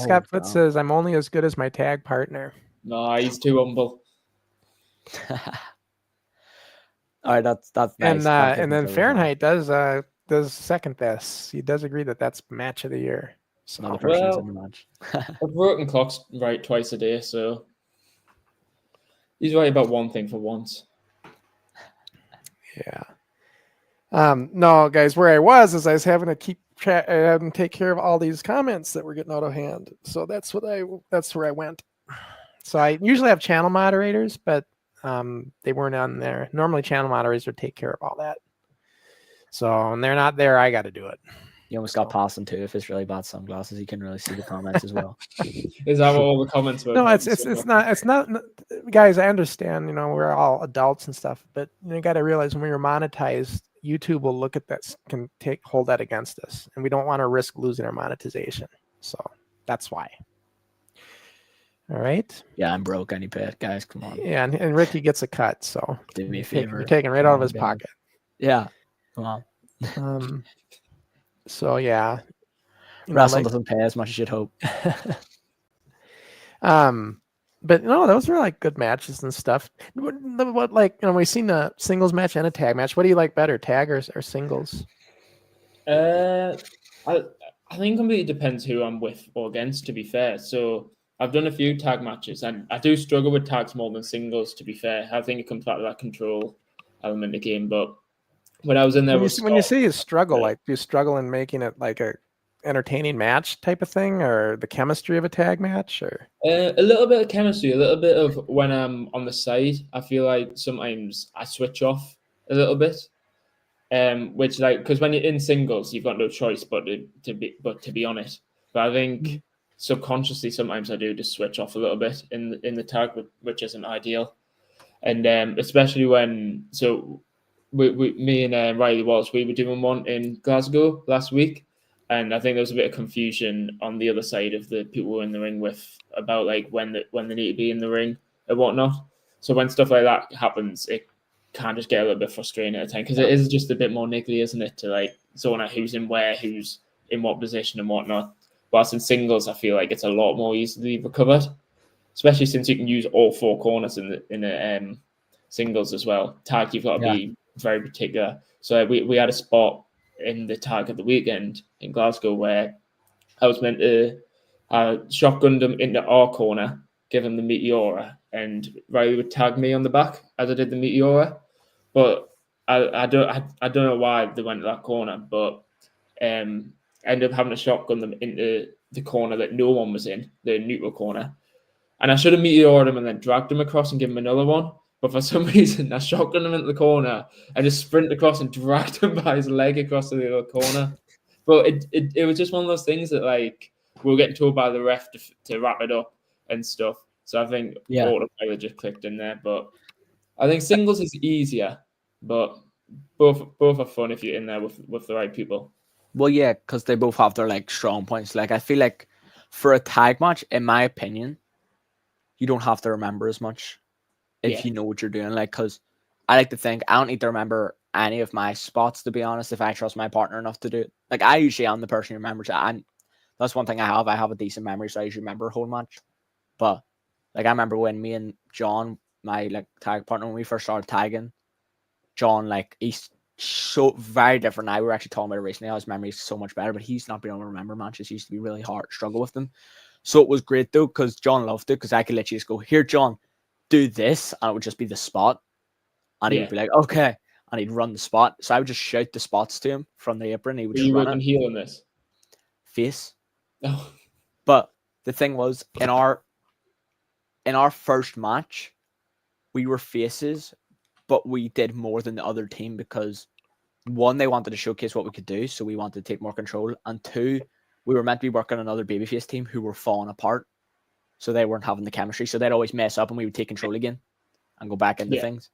Scott Foote says, I'm only as good as my tag partner. No, he's too humble. All right, that's nice. And then Fahrenheit does second this. He does agree that that's match of the year. So another person's in the match. I've broken clocks right twice a day, so he's right about one thing for once. Yeah. No, guys, where I was having to take care of all these comments that were getting out of hand. So that's where I went. So I usually have channel moderators, but they weren't on there. Normally channel moderators would take care of all that. So when they're not there, I got to do it. You almost got past them too. If it's really bad sunglasses, you can really see the comments as well. Is that what all the comments were? No, it's not. Guys, I understand. We're all adults and stuff, but you got to realize when we're monetized, YouTube will look at that, can hold that against us, and we don't want to risk losing our monetization. So that's why. All right. Yeah, I'm broke. I need to pay it, guys. Come on. Yeah, and Ricky gets a cut, so do me a favor. You're taking right out of his pocket. Yeah. Come on. So yeah, wrestling doesn't pay as much as you'd hope. But no, those were like good matches and stuff. What we've seen a singles match and a tag match. What do you like better, tag or singles? I think it completely depends who I'm with or against, to be fair. So I've done a few tag matches, and I do struggle with tags more than singles, to be fair. I think it comes back to that control element of the game, but when I was in there when you say you struggle, like do you struggle in making it like a entertaining match type of thing, or the chemistry of a tag match, or a little bit of chemistry, a little bit of when I'm on the side, I feel like sometimes I switch off a little bit, which because when you're in singles, you've got no choice but to be on it. But I think subconsciously sometimes I do just switch off a little bit in the tag, which isn't ideal, and especially when me and Riley Walsh, we were doing one in Glasgow last week, and I think there was a bit of confusion on the other side of the people we're in the ring with about like when they need to be in the ring and whatnot. So when stuff like that happens, it can just get a little bit frustrating at a time, because it is just a bit more niggly, isn't it? To like zone out who's in where, who's in what position and whatnot. Whilst in singles, I feel like it's a lot more easily recovered, especially since you can use all 4 corners in the singles as well. Tag, you've got to be very particular. So we had a spot in the tag at the weekend in Glasgow where I was meant to shotgun them into our corner, give him the Meteora, and Riley would tag me on the back as I did the Meteora. But I don't know why they went to that corner, but ended up having to shotgun them into the corner that no one was in, the neutral corner. And I should have meteored him and then dragged him across and given him another one. But for some reason, I shotgunned him into the corner and just sprinted across and dragged him by his leg across to the other corner. But it was just one of those things that, like, we were getting told by the ref to wrap it up and stuff. So I think autopilot just clicked in there. But I think singles is easier, but both are fun if you're in there with the right people. Well, yeah, because they both have their like strong points. Like I feel like for a tag match, in my opinion, you don't have to remember as much if you know what you're doing. Like, because I like to think I don't need to remember any of my spots, to be honest, if I trust my partner enough to do it. Like, I usually am the person who remembers it. And that's one thing I have. I have a decent memory, so I usually remember a whole match. But like, I remember when me and John, my like tag partner, when we first started tagging, John, like, he's so very different now. We were actually talking about it recently. His memory is so much better, but he's not been able to remember matches. It used to be really hard, struggle with them. So it was great though, because John loved it, because I could literally just go, here, John, do this, and it would just be the spot. And he would be like, okay. And he'd run the spot. So I would just shout the spots to him from the apron. He would just run it. Heel in this? Face. Oh. But the thing was, in our first match, we were faces, but we did more than the other team because, one, they wanted to showcase what we could do, so we wanted to take more control. And two, we were meant to be working on another babyface team who were falling apart. So they weren't having the chemistry. So they'd always mess up and we would take control again and go back into things.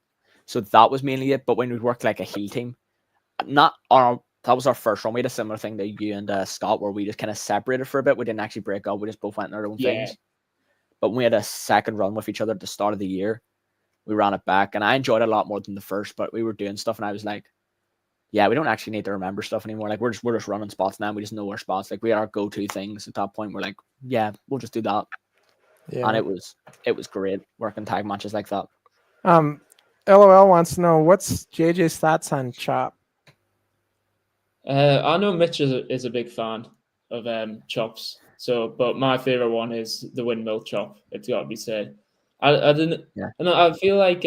So that was mainly it. But when we worked like a heel team, that was our first run. We had a similar thing to you and Scott, where we just kind of separated for a bit. We didn't actually break up. We just both went in our own things. But when we had a second run with each other at the start of the year, we ran it back. And I enjoyed it a lot more than the first, but we were doing stuff and I was like, yeah, we don't actually need to remember stuff anymore. Like, we're just running spots now. We just know our spots. Like, we had our go-to things at that point. We're like, yeah, we'll just do that. Yeah. And it was great working tag matches like that. LOL wants to know, what's JJ's thoughts on Chop? I know Mitch is a big fan of chops. So, but my favorite one is the windmill chop. It's got to be said. I feel like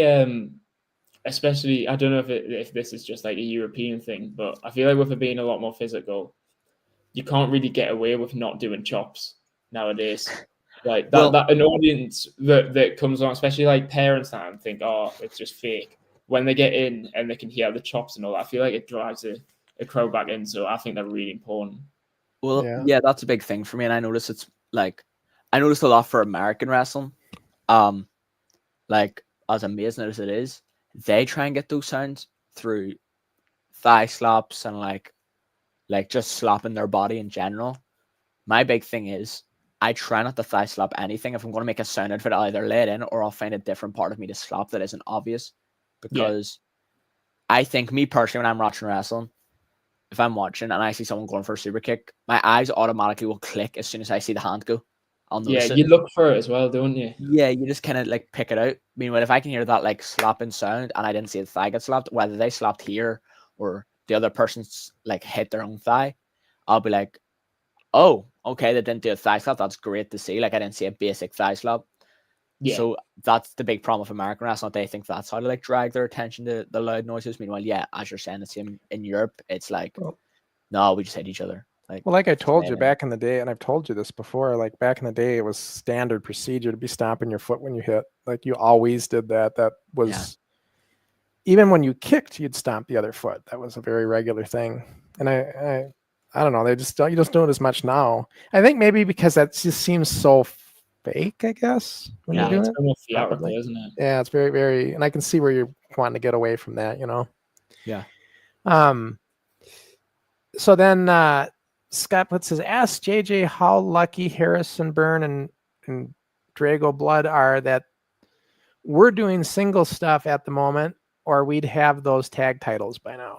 especially, I don't know if this is just like a European thing, but I feel like with it being a lot more physical, you can't really get away with not doing chops nowadays. Like that an audience that comes on, especially like parents now, and think, oh, it's just fake. When they get in and they can hear the chops and all that, I feel like it drives a crowd back in. So I think they're really important. Well, yeah, that's a big thing for me, and I notice a lot for American wrestling. Like, as amazing as it is, they try and get those sounds through thigh slaps and like just slapping their body in general. My big thing is, I try not to thigh slap anything. If I'm going to make a sound out of it, I'll either lay it in or I'll find a different part of me to slap that isn't obvious. Because I think, me personally, when I'm watching wrestling, if I'm watching and I see someone going for a super kick, my eyes automatically will click as soon as I see the hand go. I'll notice it. You look for it as well, don't you? Yeah, you just kind of like pick it out. Meanwhile, if I can hear that like slapping sound and I didn't see the thigh get slapped, whether they slapped here or the other person's like hit their own thigh, I'll be like, oh, okay, they didn't do a thigh slap. That's great to see. Like, I didn't see a basic thigh slap. Yeah. So that's the big problem with American wrestling. They think that's how to like drag their attention to the loud noises. Meanwhile, yeah, as you're saying, it's in Europe. It's like, no, we just hit each other. Like I told you back in the day, and I've told you this before, like back in the day, it was standard procedure to be stomping your foot when you hit. Like, you always did that. That was, even when you kicked, you'd stomp the other foot. That was a very regular thing. And I don't know. You just don't do it as much now. I think maybe because that just seems so fake, I guess, when you're doing it's it. almost theatrical, isn't it? Yeah, it's very, very, and I can see where you're wanting to get away from that, you know? Yeah. So then Scott puts says, ask JJ how lucky Harrison Byrne and Drago Blood are that we're doing single stuff at the moment, or we'd have those tag titles by now.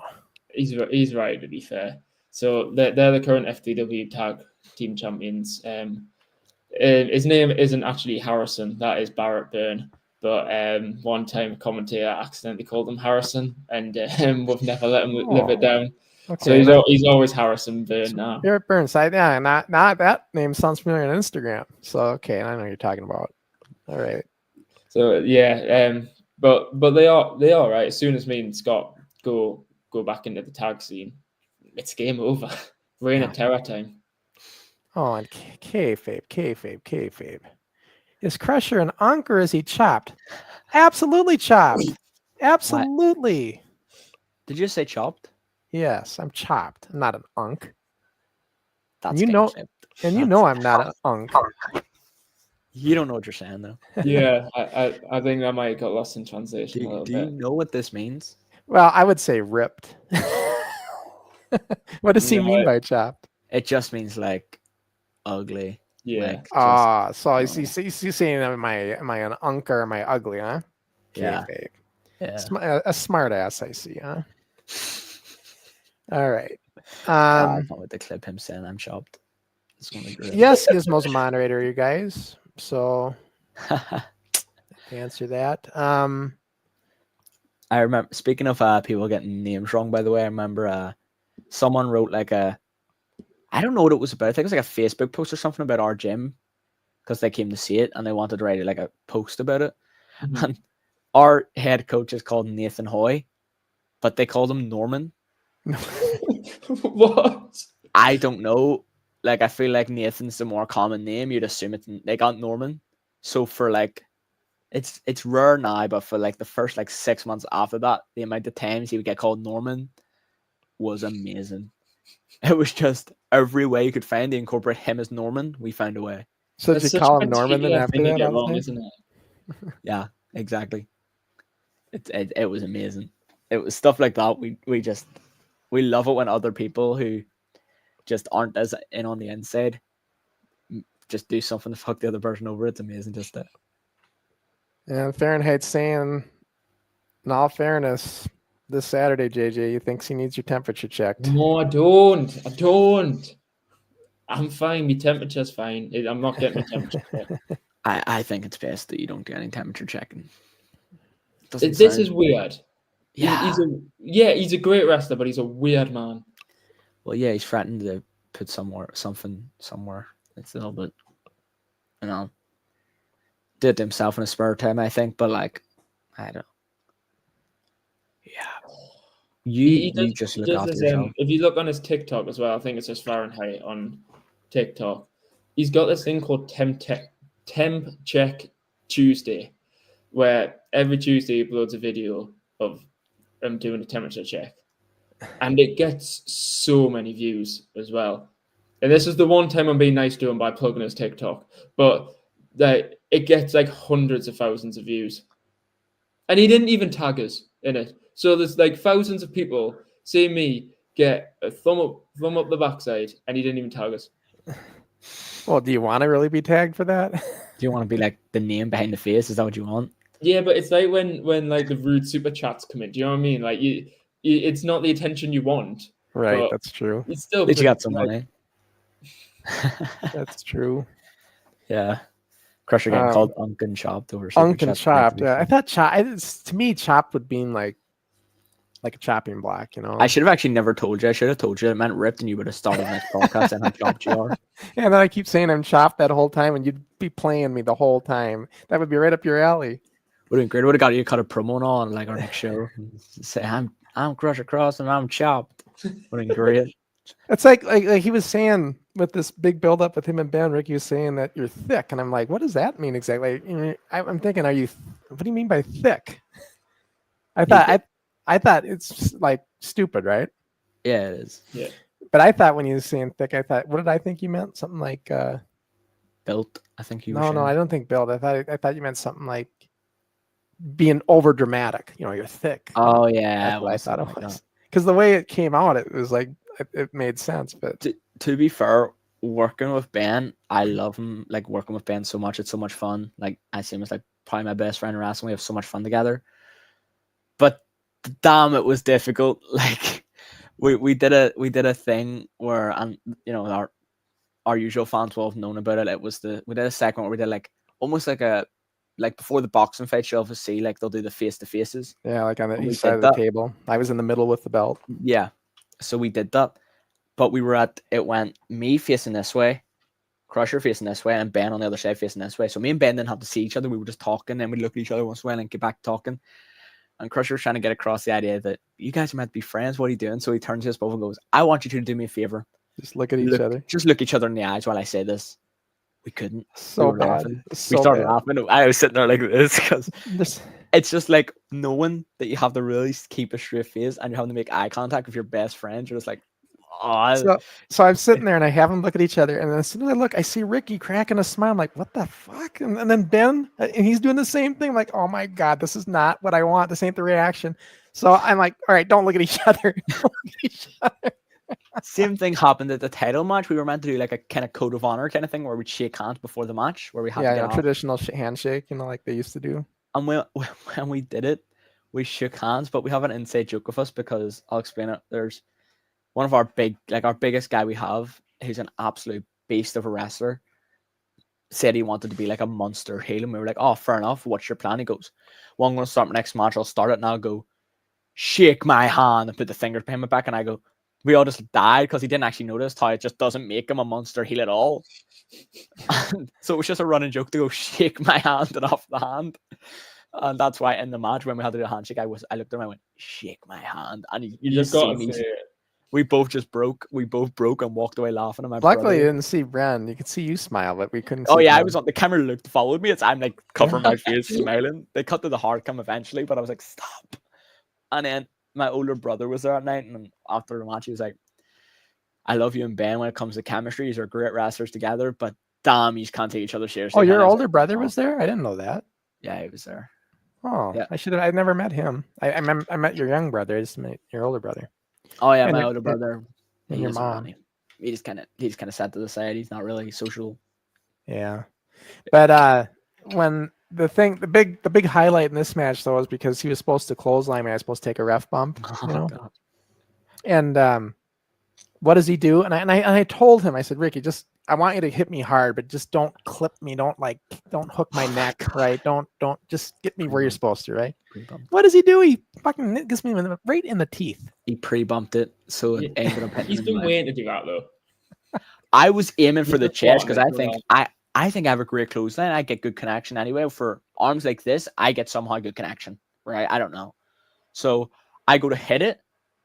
He's right, to be fair. So they're the current FTW tag team champions. His name isn't actually Harrison. That is Barrett Byrne. But one time a commentator accidentally called him Harrison, and we've never let him live it down. Okay. So he's always Harrison Byrne now. Barrett Burnside. Yeah, not that name sounds familiar on Instagram. So okay, I know what you're talking about. All right. So yeah, but they are right. As soon as me and Scott go back into the tag scene, it's game over. Reign of terror time. Oh, and kayfabe. Is Crusher an unk or is he chopped? Absolutely chopped. Absolutely. Did you say chopped? Yes, I'm chopped. I'm not an unk. That's You getting know- flipped. And you know I'm not an unk. You don't know what you're saying though. Yeah, I think that might have got lost in translation a little Do you bit. know what this means? Well, I would say ripped. What does he No, mean by chopped? It just means like ugly. Yeah. Like, just- So he's saying, am I an unk or am I ugly, huh? Yeah. Kayfabe. yeah. A smart ass, I see, huh? All right. I can't wait to clip him saying I'm chopped. It's gonna be great. Yes, Gizmo's a moderator, you guys. So to answer that. I remember, speaking of people getting names wrong, by the way, I remember someone wrote like I don't know what it was about. I think it was like a Facebook post or something about our gym because they came to see it and they wanted to write like a post about it. Mhm. And our head coach is called Nathan Hoy, but they called him Norman. What? I don't know. Like, I feel like Nathan's the more common name. You'd assume they got Norman. So for like, it's rare now, but for like the first like 6 months after that, the amount of times he would get called Norman was amazing. It was just every way you could find to incorporate him as Norman, we found a way. So did That's you such call a him Norman then particular after thing to that? get all the wrong, time? isn't it? Yeah, exactly. It was amazing. It was stuff like that. We love it when other people who just aren't as in on the inside just do something to fuck the other person over. It's amazing just that. And Fahrenheit's saying, in all fairness, this Saturday, JJ, he thinks he needs your temperature checked. No, I don't. I'm fine. My temperature's fine. I'm not getting my temperature checked. I think it's best that you don't do any temperature checking. This is weird. Yeah. He's a great wrestler, but he's a weird man. Well, yeah, he's threatened to put something somewhere. It's a little bit, did it himself in his spare time, I think. But like, I don't. Yeah. You just look after yourself. If you look on his TikTok as well, I think it's just Fahrenheit on TikTok. He's got this thing called Temp Check Tuesday, where every Tuesday he uploads a video of him doing a temperature check, and it gets so many views as well. And this is the one time I'm being nice to him by plugging his TikTok, but it gets like hundreds of thousands of views, and he didn't even tag us in it. So there's like thousands of people seeing me get a thumb up the backside, and he didn't even tag us. Well, do you want to really be tagged for that? Do you want to be like the name behind the face? Is that what you want? Yeah, but it's like when like the rude super chats come in. Do you know what I mean? Like you it's not the attention you want. Right, but that's true. It's still. At least you got some like, money. That's true. Yeah. Crusher getting called Unk and Chopped over. Unk and chopped. I thought to me, chopped would mean like a chopping block, you know. I should have actually never told you. I should have told you. It meant ripped, and you would have started next podcast and how chopped you are. And then I keep saying I'm chopped that whole time, and you'd be playing me the whole time. That would be right up your alley. Would have been great. Would have got you to cut a promo on like our next show. Say I'm Crusher Cross and I'm chopped. Would have been great. It's like he was saying with this big build up with him and Ben. Ricky was saying that you're thick, and I'm like, what does that mean exactly? I'm thinking, what do you mean by thick? I thought it's like stupid, right? Yeah, it is. Yeah. But I thought when he was saying thick, what did I think you meant? Something like Built. I think you. No, I don't think built. I thought you meant something like being over dramatic. You know, you're thick. Oh yeah, that's what I thought it was. Because the way it came out, it was like it made sense. But to be fair, working with Ben, I love him. Like working with Ben so much, it's so much fun. Like I see him as like probably my best friend in wrestling. We have so much fun together. But damn, it was difficult. Like we did a thing where, and you know, our usual fans will have known about it. It was we did a segment where we did like almost like before the boxing fight, you'll always see like they'll do the face to faces. Yeah, like on the And we east side did of the that. table. I was in the middle with the belt. Yeah, so we did that, but it went me facing this way, Crusher facing this way, and Ben on the other side facing this way. So me and Ben didn't have to see each other. We were just talking, and we'd look at each other once in a while and get back talking. And Crusher was trying to get across the idea that you guys are meant to be friends. What are you doing? So he turns to us both and goes, I want you two to do me a favor. Just look at each other. Just look each other in the eyes while I say this. We couldn't. So We were bad. laughing. So We started bad. laughing. I was sitting there like this because This- it's just like knowing that you have to really keep a straight face and you're having to make eye contact with your best friend. You're just like, oh, So I'm sitting there and I have them look at each other, and then as soon as I look, I see Ricky cracking a smile. I'm like, what the fuck? And then Ben, and he's doing the same thing. I'm like, oh my god, this is not what I want. This ain't the reaction. So I'm like, all right, don't look at each other. Don't look at each other. Same thing happened at the title match. We were meant to do like a kind of code of honor kind of thing where we'd shake hands before the match, where we had to Yeah, get yeah, off. traditional handshake, like they used to do. And when we did it, we shook hands, but we have an inside joke with us because I'll explain it. There's one of our biggest guy we have, who's an absolute beast of a wrestler, said he wanted to be like a monster heel, and we were like, oh, fair enough. What's your plan? He goes, well, I'm going to start my next match. I'll start it and I'll go, shake my hand and put the fingers behind my back. And I go, we all just died because he didn't actually notice how it just doesn't make him a monster heel at all. So it was just a running joke to go shake my hand and off the hand. And that's why in the match when we had to do a handshake, I looked at him and I went, shake my hand. And you just see got me. to say it. We both just broke. We both broke and walked away laughing. And my Luckily, you brother, didn't see Bren. You could see you smile, but we couldn't. oh see yeah, I Bren. was on the camera. Followed me. I'm like covering my face, smiling. They cut to the hard cam eventually, but I was like, stop. And then my older brother was there at night, and after the match, he was like, I love you and Ben when it comes to chemistry. You're great wrestlers together, but damn, you can't take each other seriously. Oh, And I your was older like, brother "Oh." was there? I didn't know that. Yeah, he was there. Oh, Yeah. I should have. I never met him. I met your young brother. I just met your older brother Oh yeah, And my your- older brother. and he your doesn't mom. really- He just kind of sat to the side. He's not really social. Yeah, but when the big highlight in this match though was because he was supposed to clothesline me. I was supposed to take a ref bump, Oh, God. and what does he do? And I told him, I said, Ricky, I want you to hit me hard, but just don't clip me. Don't hook my neck, right? Don't just get me where you're supposed to, right? Pre-bumped. What does he do? He fucking gets me right in the teeth. He pre-bumped it, so it ended up hitting He's him. been in the- waiting to do that though. I was aiming for He's the just chest because wanting it, I think I have a great clothesline. I get good connection anyway. For arms like this, I get somehow good connection, right? I don't know. So I go to hit it,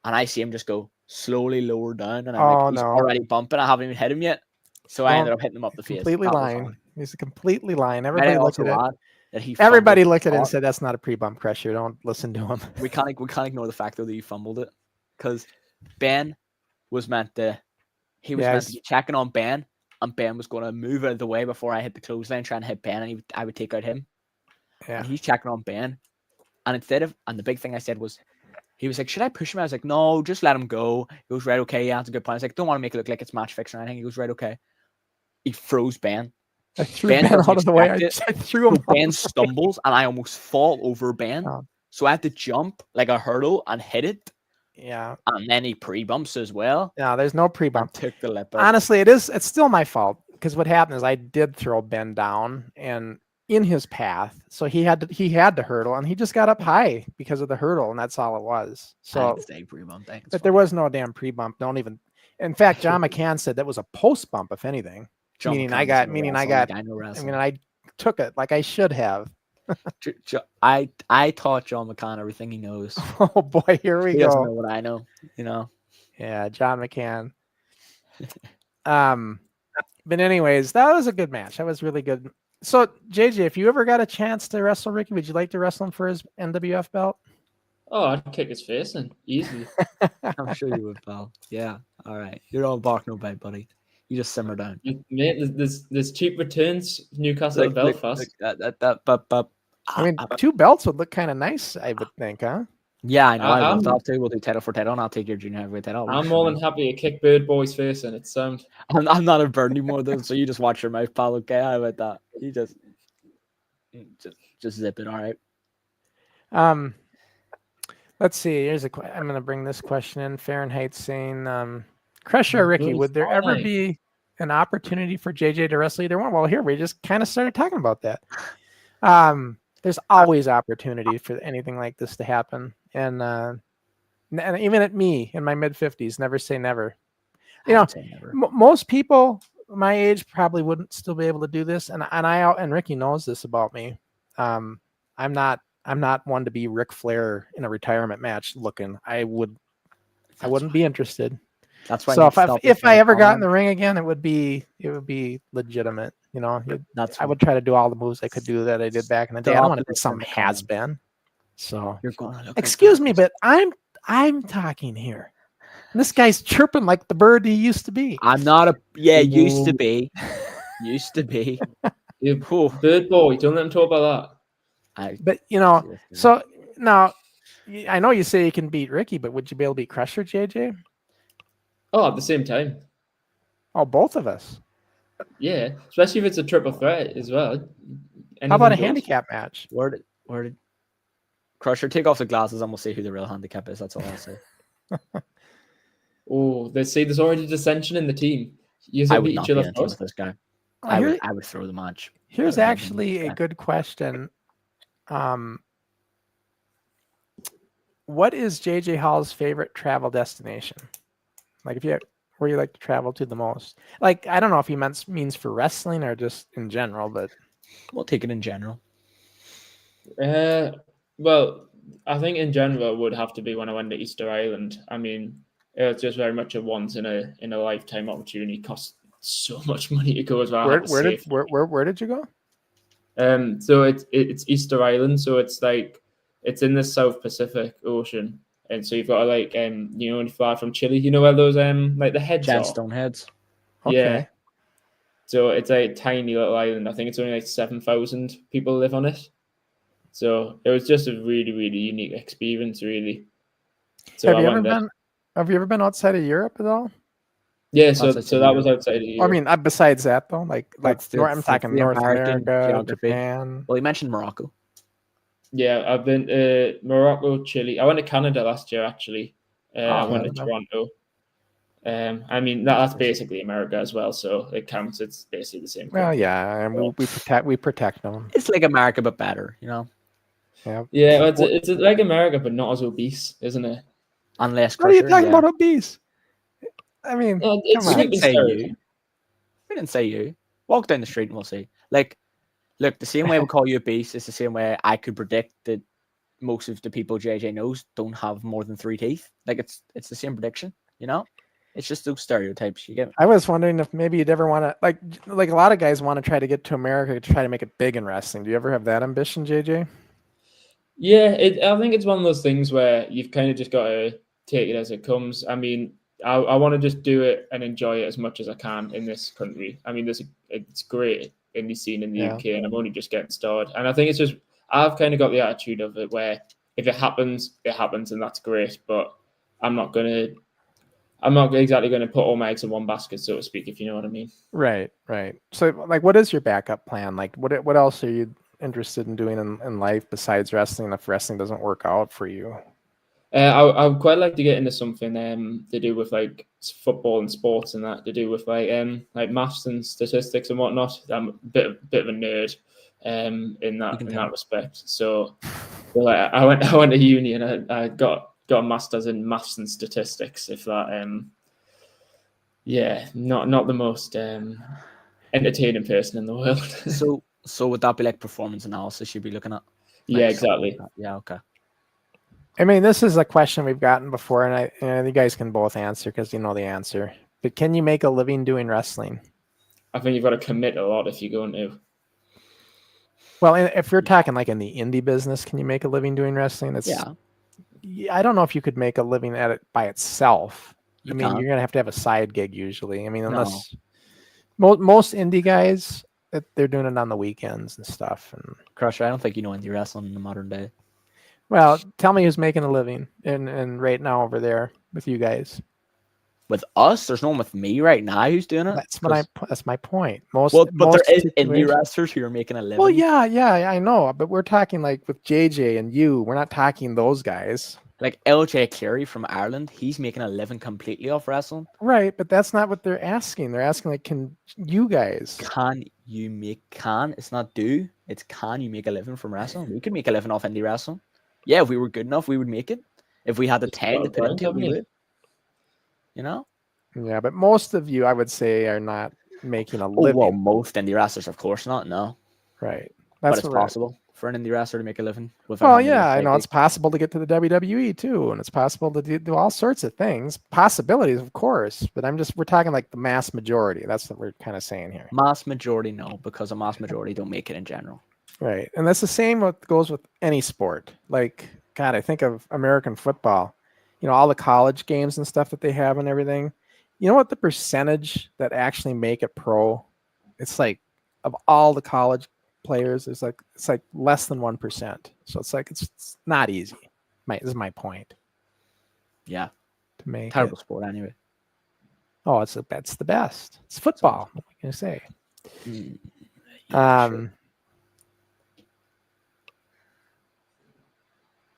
and I see him just go slowly lower down, and I'm Oh, like, he's no. already bumping. I haven't even hit him yet, so I Well, ended up hitting him up the face. Completely That was lying. hard. He's completely lying. And Everybody I looked also at it. add that he Everybody fumbled looked at it and hard. said that's not a pre-bump crusher. Don't listen to him. we can't ignore the fact though that he fumbled it because Ben was meant to be checking on Ben, and Ben was going to move out of the way before I hit the clothesline, trying to hit Ben, and I would take out him. Yeah. And he's checking on Ben, and the big thing I said was, he was like, should I push him? I was like, no, just let him go. He goes, right, okay, yeah, that's a good plan. I was like, don't want to make it look like it's match fixing or anything. He goes, right, okay. He froze Ben. I threw Ben Ben doesn't out of the way. I expect threw him So out. Ben stumbles, and I almost fall over Ben. Oh. So I had to jump like a hurdle and hit it, Yeah. and then he pre-bumps as well. No, there's no And pre-bump. took the lip out. Honestly, it's still my fault because what happened is I did throw Ben down and in his path, so he had to hurdle, and he just got up high because of the hurdle, and that's all it was. I So, didn't say pre-bump. I think it's but there fine. was no damn pre-bump. Don't even. In fact, John McCann said that was a post bump, if anything. John meaning McCann I doesn't got- know meaning I wrestling, got- like I know I wrestling. mean, I took it like I should have. I taught John McCann everything he knows. Oh boy, here we He doesn't know go. what I know. Yeah, John McCann. But anyways, that was a good match. That was really good. So JJ, if you ever got a chance to wrestle Ricky, would you like to wrestle him for his NWF belt? Oh, I'd kick his face in easily. I'm sure you would, pal. Yeah. All right. You're all bark no bite, buddy. You just simmer down. Mate, there's cheap returns. Newcastle and Belfast. I mean, 2 belts would look kind of nice, I would think, huh? Yeah, I know. I love I'm- that too. We'll do title for title, and I'll take your junior heavyweight title. I'm more than happy to kick Bird Boy's face in. It's sound. I'm not a bird anymore, though. So you just watch your mouth, pal. Okay, how about that? You just zip it. All right. Let's see. Here's I'm going to bring this question in. Fahrenheit saying, Crusher or Ricky, would there ever be an opportunity for JJ to wrestle either one? Well, here we just kind of started talking about that. There's always opportunity for anything like this to happen, and even at me in my mid-50s, never say never. You know, most people my age probably wouldn't still be able to do this, and Ricky knows this about me. I'm not one to be Ric Flair in a retirement match looking. I wouldn't be interested. That's why. So if I ever got in the ring again, it would be legitimate. You know, I would try to do all the moves I could do that I did back in the day. I don't want to be some has been. So You're going to look excuse me, but I'm talking here. And this guy's chirping like the bird he used to be. I'm not a used to be. Used to be. You bird boy, don't let him talk about that. But you know, so now I know you say you can beat Ricky, but would you be able to beat Crusher, JJ? Oh, at the same time. Oh, both of us. Yeah, especially if it's a triple threat as well. How about a handicap match? Where did Crusher take off the glasses and we'll see who the real handicap is? That's all I'll say. Oh, there's already dissension in the team. I would not be in a team with this guy. I would throw the match. Here's actually a good question. What is JJ Hall's favorite travel destination? Like where you like to travel to the most? Like, I don't know if he means for wrestling or just in general, but we'll take it in general. Well, I think in general it would have to be when I went to Easter Island. I mean, it's just very much a once in a lifetime opportunity. It costs so much money to go as well. Where did you go? So it's Easter Island, so it's in the South Pacific Ocean. And so you've got to when you fly from Chile, you know where those like the heads are? Sandstone heads. Okay. Yeah. So it's a tiny little island. I think it's only 7,000 people live on it. So it was just a really, really unique experience, really. So have you ever been outside of Europe at all? Yeah, so that was outside of Europe. I mean, besides that though, I'm talking North America, Japan. Well, he mentioned Morocco. Yeah, I've been to Morocco, Chile. I went to Canada last year, actually. I went to Toronto. I mean, that's basically America as well, so it counts. It's basically the same. Well, yeah, and we protect them. It's like America, but better, you know. Yeah, yeah, it's like America, but not as obese, isn't it? Unless Crusher, what are you talking about obese? I mean, we didn't say you. We didn't say you. Walk down the street and we'll see. Look, the same way we call you obese is the same way I could predict that most of the people JJ knows don't have more than 3 teeth. Like it's the same prediction, you know? It's just those stereotypes you get. I was wondering if maybe you'd ever want to like a lot of guys want to try to get to America to try to make it big in wrestling. Do you ever have that ambition, JJ? Yeah, I think it's one of those things where you've kind of just got to take it as it comes. I mean, I want to just do it and enjoy it as much as I can in this country. I mean, it's great indie scene in the UK, and I'm only just getting started. And I think it's just I've kind of got the attitude of it where if it happens, and that's great. But I'm not exactly going to put all my eggs in one basket, so to speak, if you know what I mean. Right. So, what is your backup plan? Like, what else are you interested in doing in life besides wrestling if wrestling doesn't work out for you? I would quite like to get into something to do with football and sports and that to do with maths and statistics and whatnot. I'm a bit of a nerd in that respect. So I went to uni and I got a master's in maths and statistics. If that not the most entertaining person in the world. So would that be like performance analysis you'd be looking at? Yeah, exactly. Yeah, okay. I mean, this is a question we've gotten before, and you guys can both answer because you know the answer. But can you make a living doing wrestling? I think you've got to commit a lot if you're going to. Well, if you're talking like in the indie business, can you make a living doing wrestling? I don't know if you could make a living at it by itself. You're going to have a side gig usually. I mean, unless most indie guys, they're doing it on the weekends and stuff. And Crusher, I don't think you know indie wrestling in the modern day. Well, tell me who's making a living and right now over there with you guys. With us, there's no one with me right now who's doing it. That's my point. But there is indie wrestlers who are making a living. Well, yeah, I know, but we're talking like with JJ and you. We're not talking those guys. Like LJ Cleary from Ireland, he's making a living completely off wrestling. Right, but that's not what they're asking. They're asking, like, can you guys? It's not do. It's can you make a living from wrestling? We could make a living off indie wrestling. Yeah, if we were good enough, we would make it. If we had the time to put into it, we would. You know? Yeah, but most of you, I would say, are not making a Oh, living. well, most indie wrestlers, of course not, no. Right. But That's it's what we're- possible for an indie wrestler to make a living. Without Well, having to yeah, get I know big. it's possible to get to the WWE too, and it's possible to do all sorts of things. Possibilities, of course, but we're talking like the mass majority. That's what we're kind of saying here. Mass majority, no, because a mass majority don't make it in general. Right. And that's the same what goes with any sport. Like, God, I think of American football, all the college games and stuff that they have and everything. You know what the percentage that actually make it pro? It's like of all the college players, it's like less than 1%. So it's like it's not easy. This is my point. Yeah. To make Terrible it. sport anyway. Oh, it's the best. It's football. What can I say? Sure.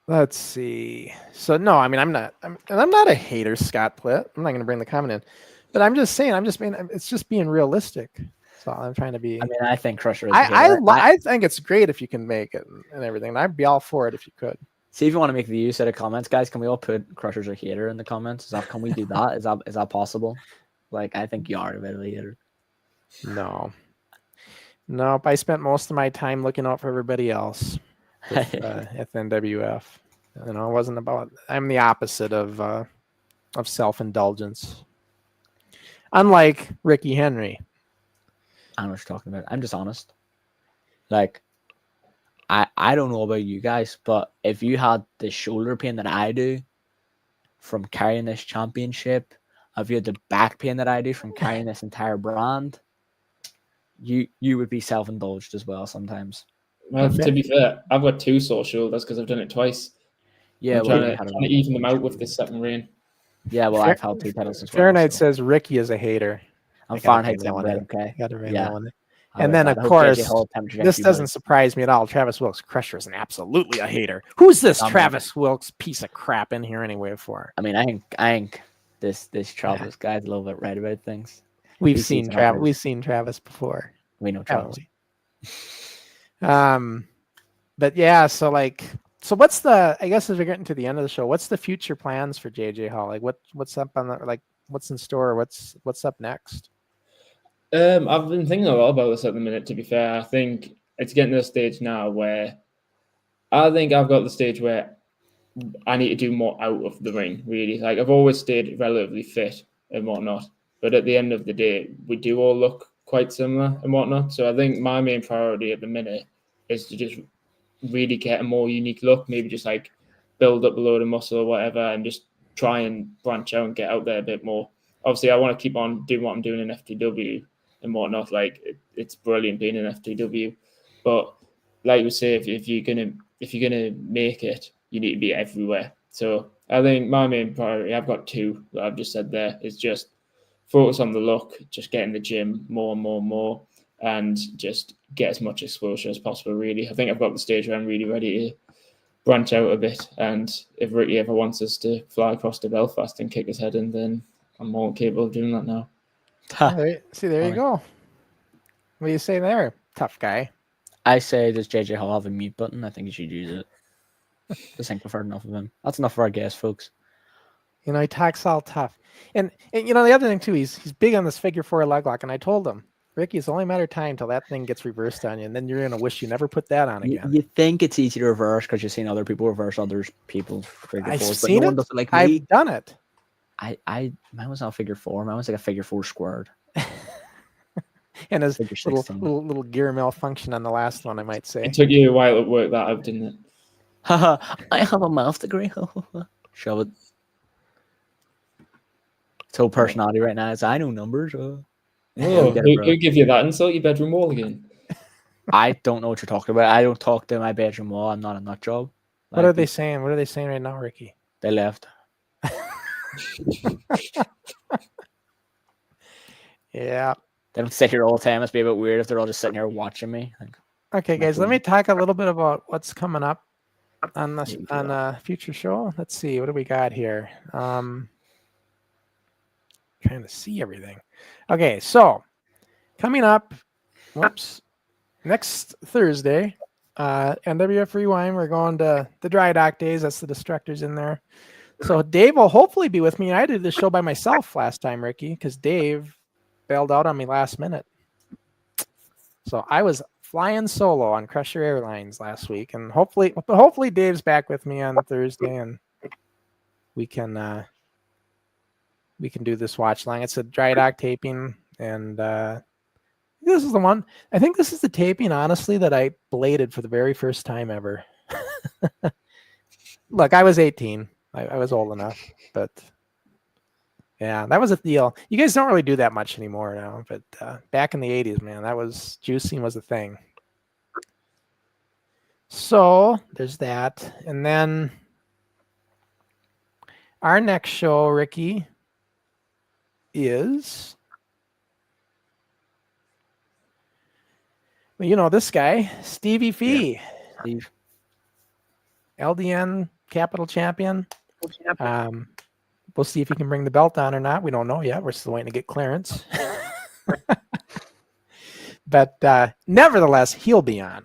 Let's see. So no, I mean, I'm not a hater, Scott Plitt. I'm not going to bring the comment in, but I'm just saying, it's just being realistic. So I'm trying to be. I mean, I think Crusher is. I think it's great if you can make it and everything. And I'd be all for it if you could. See if you want to make the use of the comments, guys. Can we all put Crusher's a hater in the comments? Can we do that? Is that possible? Like, I think you are a bit of a hater. No. Nope. I spent most of my time looking out for everybody else at NWF. It wasn't about. I'm the opposite of self-indulgence. Unlike Ricky Henry. I don't know what you're talking about. I'm just honest. Like, I don't know about you guys, but if you had the shoulder pain that I do from carrying this championship, if you had the back pain that I do from carrying this entire brand, you would be self-indulged as well sometimes. Well, to be fair, I've got 2 sore shoulders because I've done it twice. Yeah, I'm trying to even them out with this second reign. Yeah, well, I've held 2 titles as well. Fahrenheit says Ricky is a hater. I'm Fahrenheit 7, okay? Got to bring Yeah. that one. And then, of course, this doesn't surprise me at all. Travis Wilkes, Crusher, is absolutely a hater. Who's this Travis Wilkes piece of crap in here anyway for? I mean, I think this Travis guy's a little bit right about things. We've seen Travis before. We know Travis. But yeah, so what's the? I guess as we're getting to the end of the show, what's the future plans for JJ Hall? Like, what's up on the what's in store? What's up next? I've been thinking a lot about this at the minute, to be fair. I think it's getting to the stage now where I think I've got the stage where I need to do more out of the ring, really. Like, I've always stayed relatively fit and whatnot, but at the end of the day, we do all look quite similar and whatnot. So I think my main priority at the minute is to just really get a more unique look, maybe just like build up a load of muscle or whatever, and just try and branch out and get out there a bit more. Obviously, I want to keep on doing what I'm doing in FTW and whatnot. Like, it's brilliant being in FTW, but like we say, if you're gonna make it, you need to be everywhere. So I think my main priority, I've got 2 that I've just said there, is just focus on the look, just get in the gym more and more and more, and just get as much exposure as possible. Really, I think I've got the stage where I'm really ready to branch out a bit. And if Ricky ever wants us to fly across to Belfast and kick his head in, then I'm more capable of doing that now. There you go. What do you say there, tough guy? I say, does JJ Hall have a mute button? I think you should use it. Just think we've heard enough of him. That's enough for our guests, folks. He talks all tough. And the other thing too, he's big on this figure 4 leg lock. And I told him, Ricky, it's only a matter of time till that thing gets reversed on you, and then you're gonna wish you never put that on again. You think it's easy to reverse because you've seen other people reverse other people's figure 4s, I've but seen no it. one does it like I've me. done it. Mine was not a figure 4. Mine was like a figure 4 squared. And his Figure little gear malfunction on the last one, I might say. It took you a while to work that out, didn't it? Haha, I have a math degree. Shove it. His whole personality right now is, I know numbers. Oh, who give you that insult? Your bedroom wall again? I don't know what you're talking about. I don't talk to my bedroom wall. I'm not a nut job. What are they saying? What are they saying right now, Ricky? They left. Yeah. They don't sit here all the time. Must be a bit weird if they're all just sitting here watching me. Like, Okay, guys, let me talk a little bit about what's coming up on a future show. Let's see, what do we got here? Trying to see everything. Okay, so coming up, next Thursday, NWF Rewind. We're going to the Dry Dock Days. That's the Destructors in there. So Dave will hopefully be with me. I did this show by myself last time, Ricky, because Dave bailed out on me last minute. So I was flying solo on Crusher Airlines last week, and hopefully Dave's back with me on Thursday, and we can do this watch line. It's a Dry Dock taping, and this is the one. I think this is the taping, honestly, that I bladed for the very first time ever. Look, I was 18. I was old enough, but yeah, that was a deal. You guys don't really do that much anymore now, but back in the 80s, man, that was juicing was a thing. So there's that. And then our next show, Ricky, is, well, you know this guy, Stevie Fee. Yeah. Steve. LDN Capital Champion. We'll see if he can bring the belt on or not. We don't know yet. We're still waiting to get clearance. But nevertheless, he'll be on.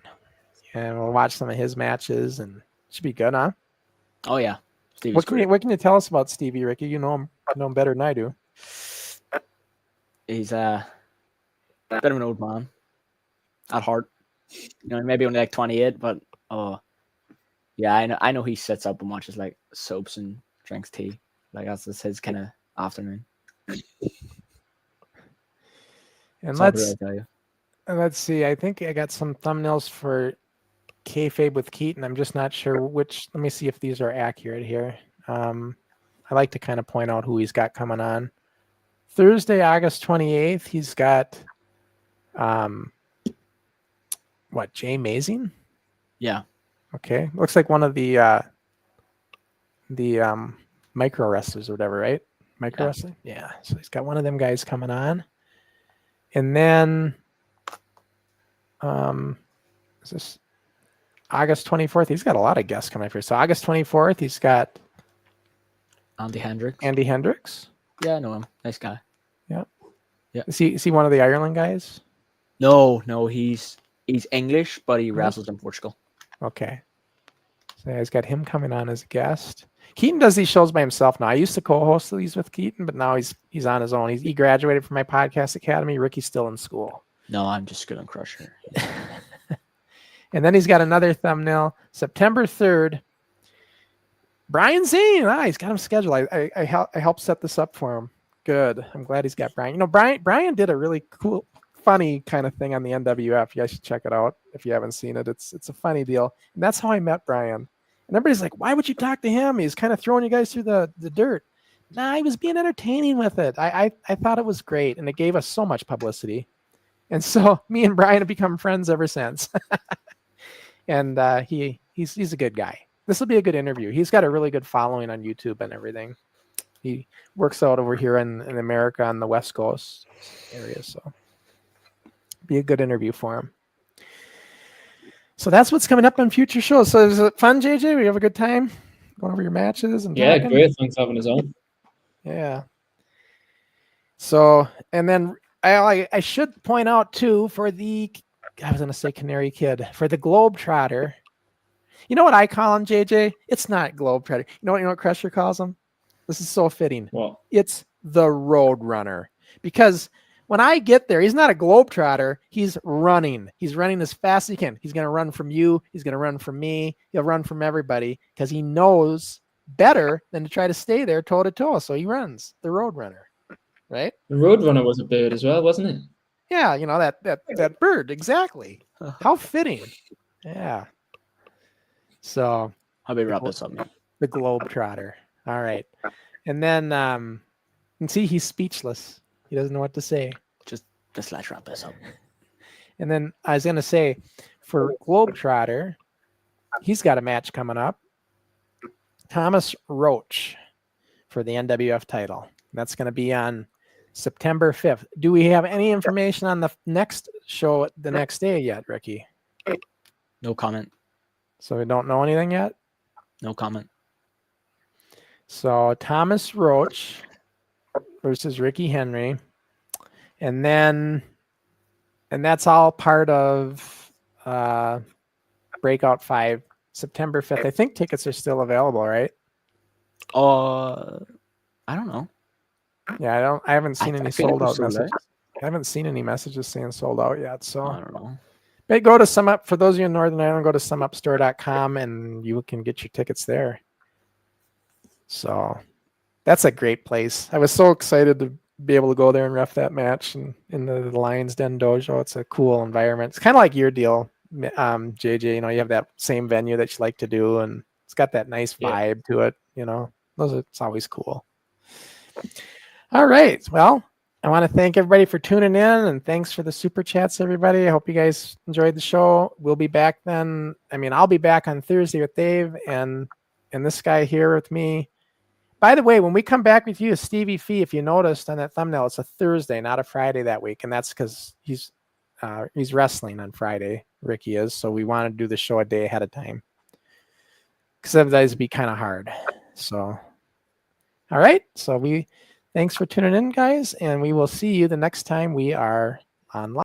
And we'll watch some of his matches, and it should be good, huh? Oh, yeah. What can you tell us about Stevie, Ricky? You know him better than I do. He's a bit of an old man at heart. You know, maybe only like 28, but yeah, I know he sits up and watches like soaps and drinks tea. Like that's just his kind of afternoon. And let's see. I think I got some thumbnails for Kayfabe with Keaton. I'm just not sure which. Let me see if these are accurate here. I like to kind of point out who he's got coming on. Thursday, August 28th, he's got Jay Mazing? Yeah. Okay. Looks like one of the micro wrestlers or whatever, right? Micro wrestling? Yeah. So he's got one of them guys coming on. And then is this August 24th? He's got a lot of guests coming up here. So August 24th, he's got Andy Hendricks. Andy Hendricks. Yeah, I know him. Nice guy. Yeah. Yeah. Is he one of the Ireland guys? No, he's English, but he wrestles in Portugal. Okay. So he's got him coming on as a guest. Keaton does these shows by himself now. I used to co-host these with Keaton, but now he's on his own. He graduated from my podcast academy. Ricky's still in school. No, I'm just good on Crusher. And then he's got another thumbnail. September 3rd. Brian Zane. He's got him scheduled. I helped set this up for him. Good. I'm glad he's got Brian. You know, Brian did a really cool, funny kind of thing on the NWF. You guys should check it out if you haven't seen it. It's a funny deal. And that's how I met Brian. And everybody's like, why would you talk to him? He's kind of throwing you guys through the dirt. Nah, he was being entertaining with it. I thought it was great, and it gave us so much publicity. And so me and Brian have become friends ever since. And he's a good guy. This will be a good interview. He's got a really good following on YouTube and everything. He works out over here in America on the West Coast area, so be a good interview for him. So that's what's coming up on future shows. So is it fun, JJ? We have a good time going over your matches and talking? Great. Thanks for having us on. Yeah. So, and then I should point out too for the, I was going to say Canary Kid, for the Globetrotter. You know what I call him, JJ? It's not Globetrotter. You know what Crusher calls him? This is so fitting. What? It's the Road Runner. Because when I get there, he's not a Globetrotter. He's running. He's running as fast as he can. He's going to run from you. He's going to run from me. He'll run from everybody because he knows better than to try to stay there toe to toe. So he runs, the Road Runner, right? The Roadrunner was a bird as well, wasn't it? Yeah, you know, that bird, exactly. How fitting. Yeah. So How about we wrap this up, man? the Globetrotter. All right. And then and see, he's speechless. He doesn't know what to say. Just let's wrap this up. And then I was gonna say for Globetrotter, he's got a match coming up. Thomas Roach for the NWF title. That's gonna be on September 5th. Do we have any information on the next show the next day yet, Ricky? No comment. So we don't know anything yet? No comment. So Thomas Roach versus Ricky Henry. And that's all part of Breakout 5, September 5th. I think tickets are still available, right? I don't know. Yeah, I haven't seen I any feel like sold out it's sold out. messages. I haven't seen any messages saying sold out yet. So I don't know. but go to SumUp. For those of you in Northern Ireland, go to sumupstore.com and you can get your tickets there. So that's a great place. I was so excited to be able to go there and ref that match and in the Lions Den Dojo. It's a cool environment. It's kind of like your deal, JJ. You know, you have that same venue that you like to do, and it's got that nice vibe to it. You know, it's always cool. All right. Well, I want to thank everybody for tuning in, and thanks for the super chats, everybody. I hope you guys enjoyed the show. We'll be back then. I mean, I'll be back on Thursday with Dave and this guy here with me. By the way, when we come back with you, Stevie Fee, if you noticed on that thumbnail, it's a Thursday, not a Friday that week. And that's because he's wrestling on Friday. Ricky is. So we want to do the show a day ahead of time. Because otherwise it'd be kind of hard. So, all right. So thanks for tuning in, guys. And we will see you the next time we are online.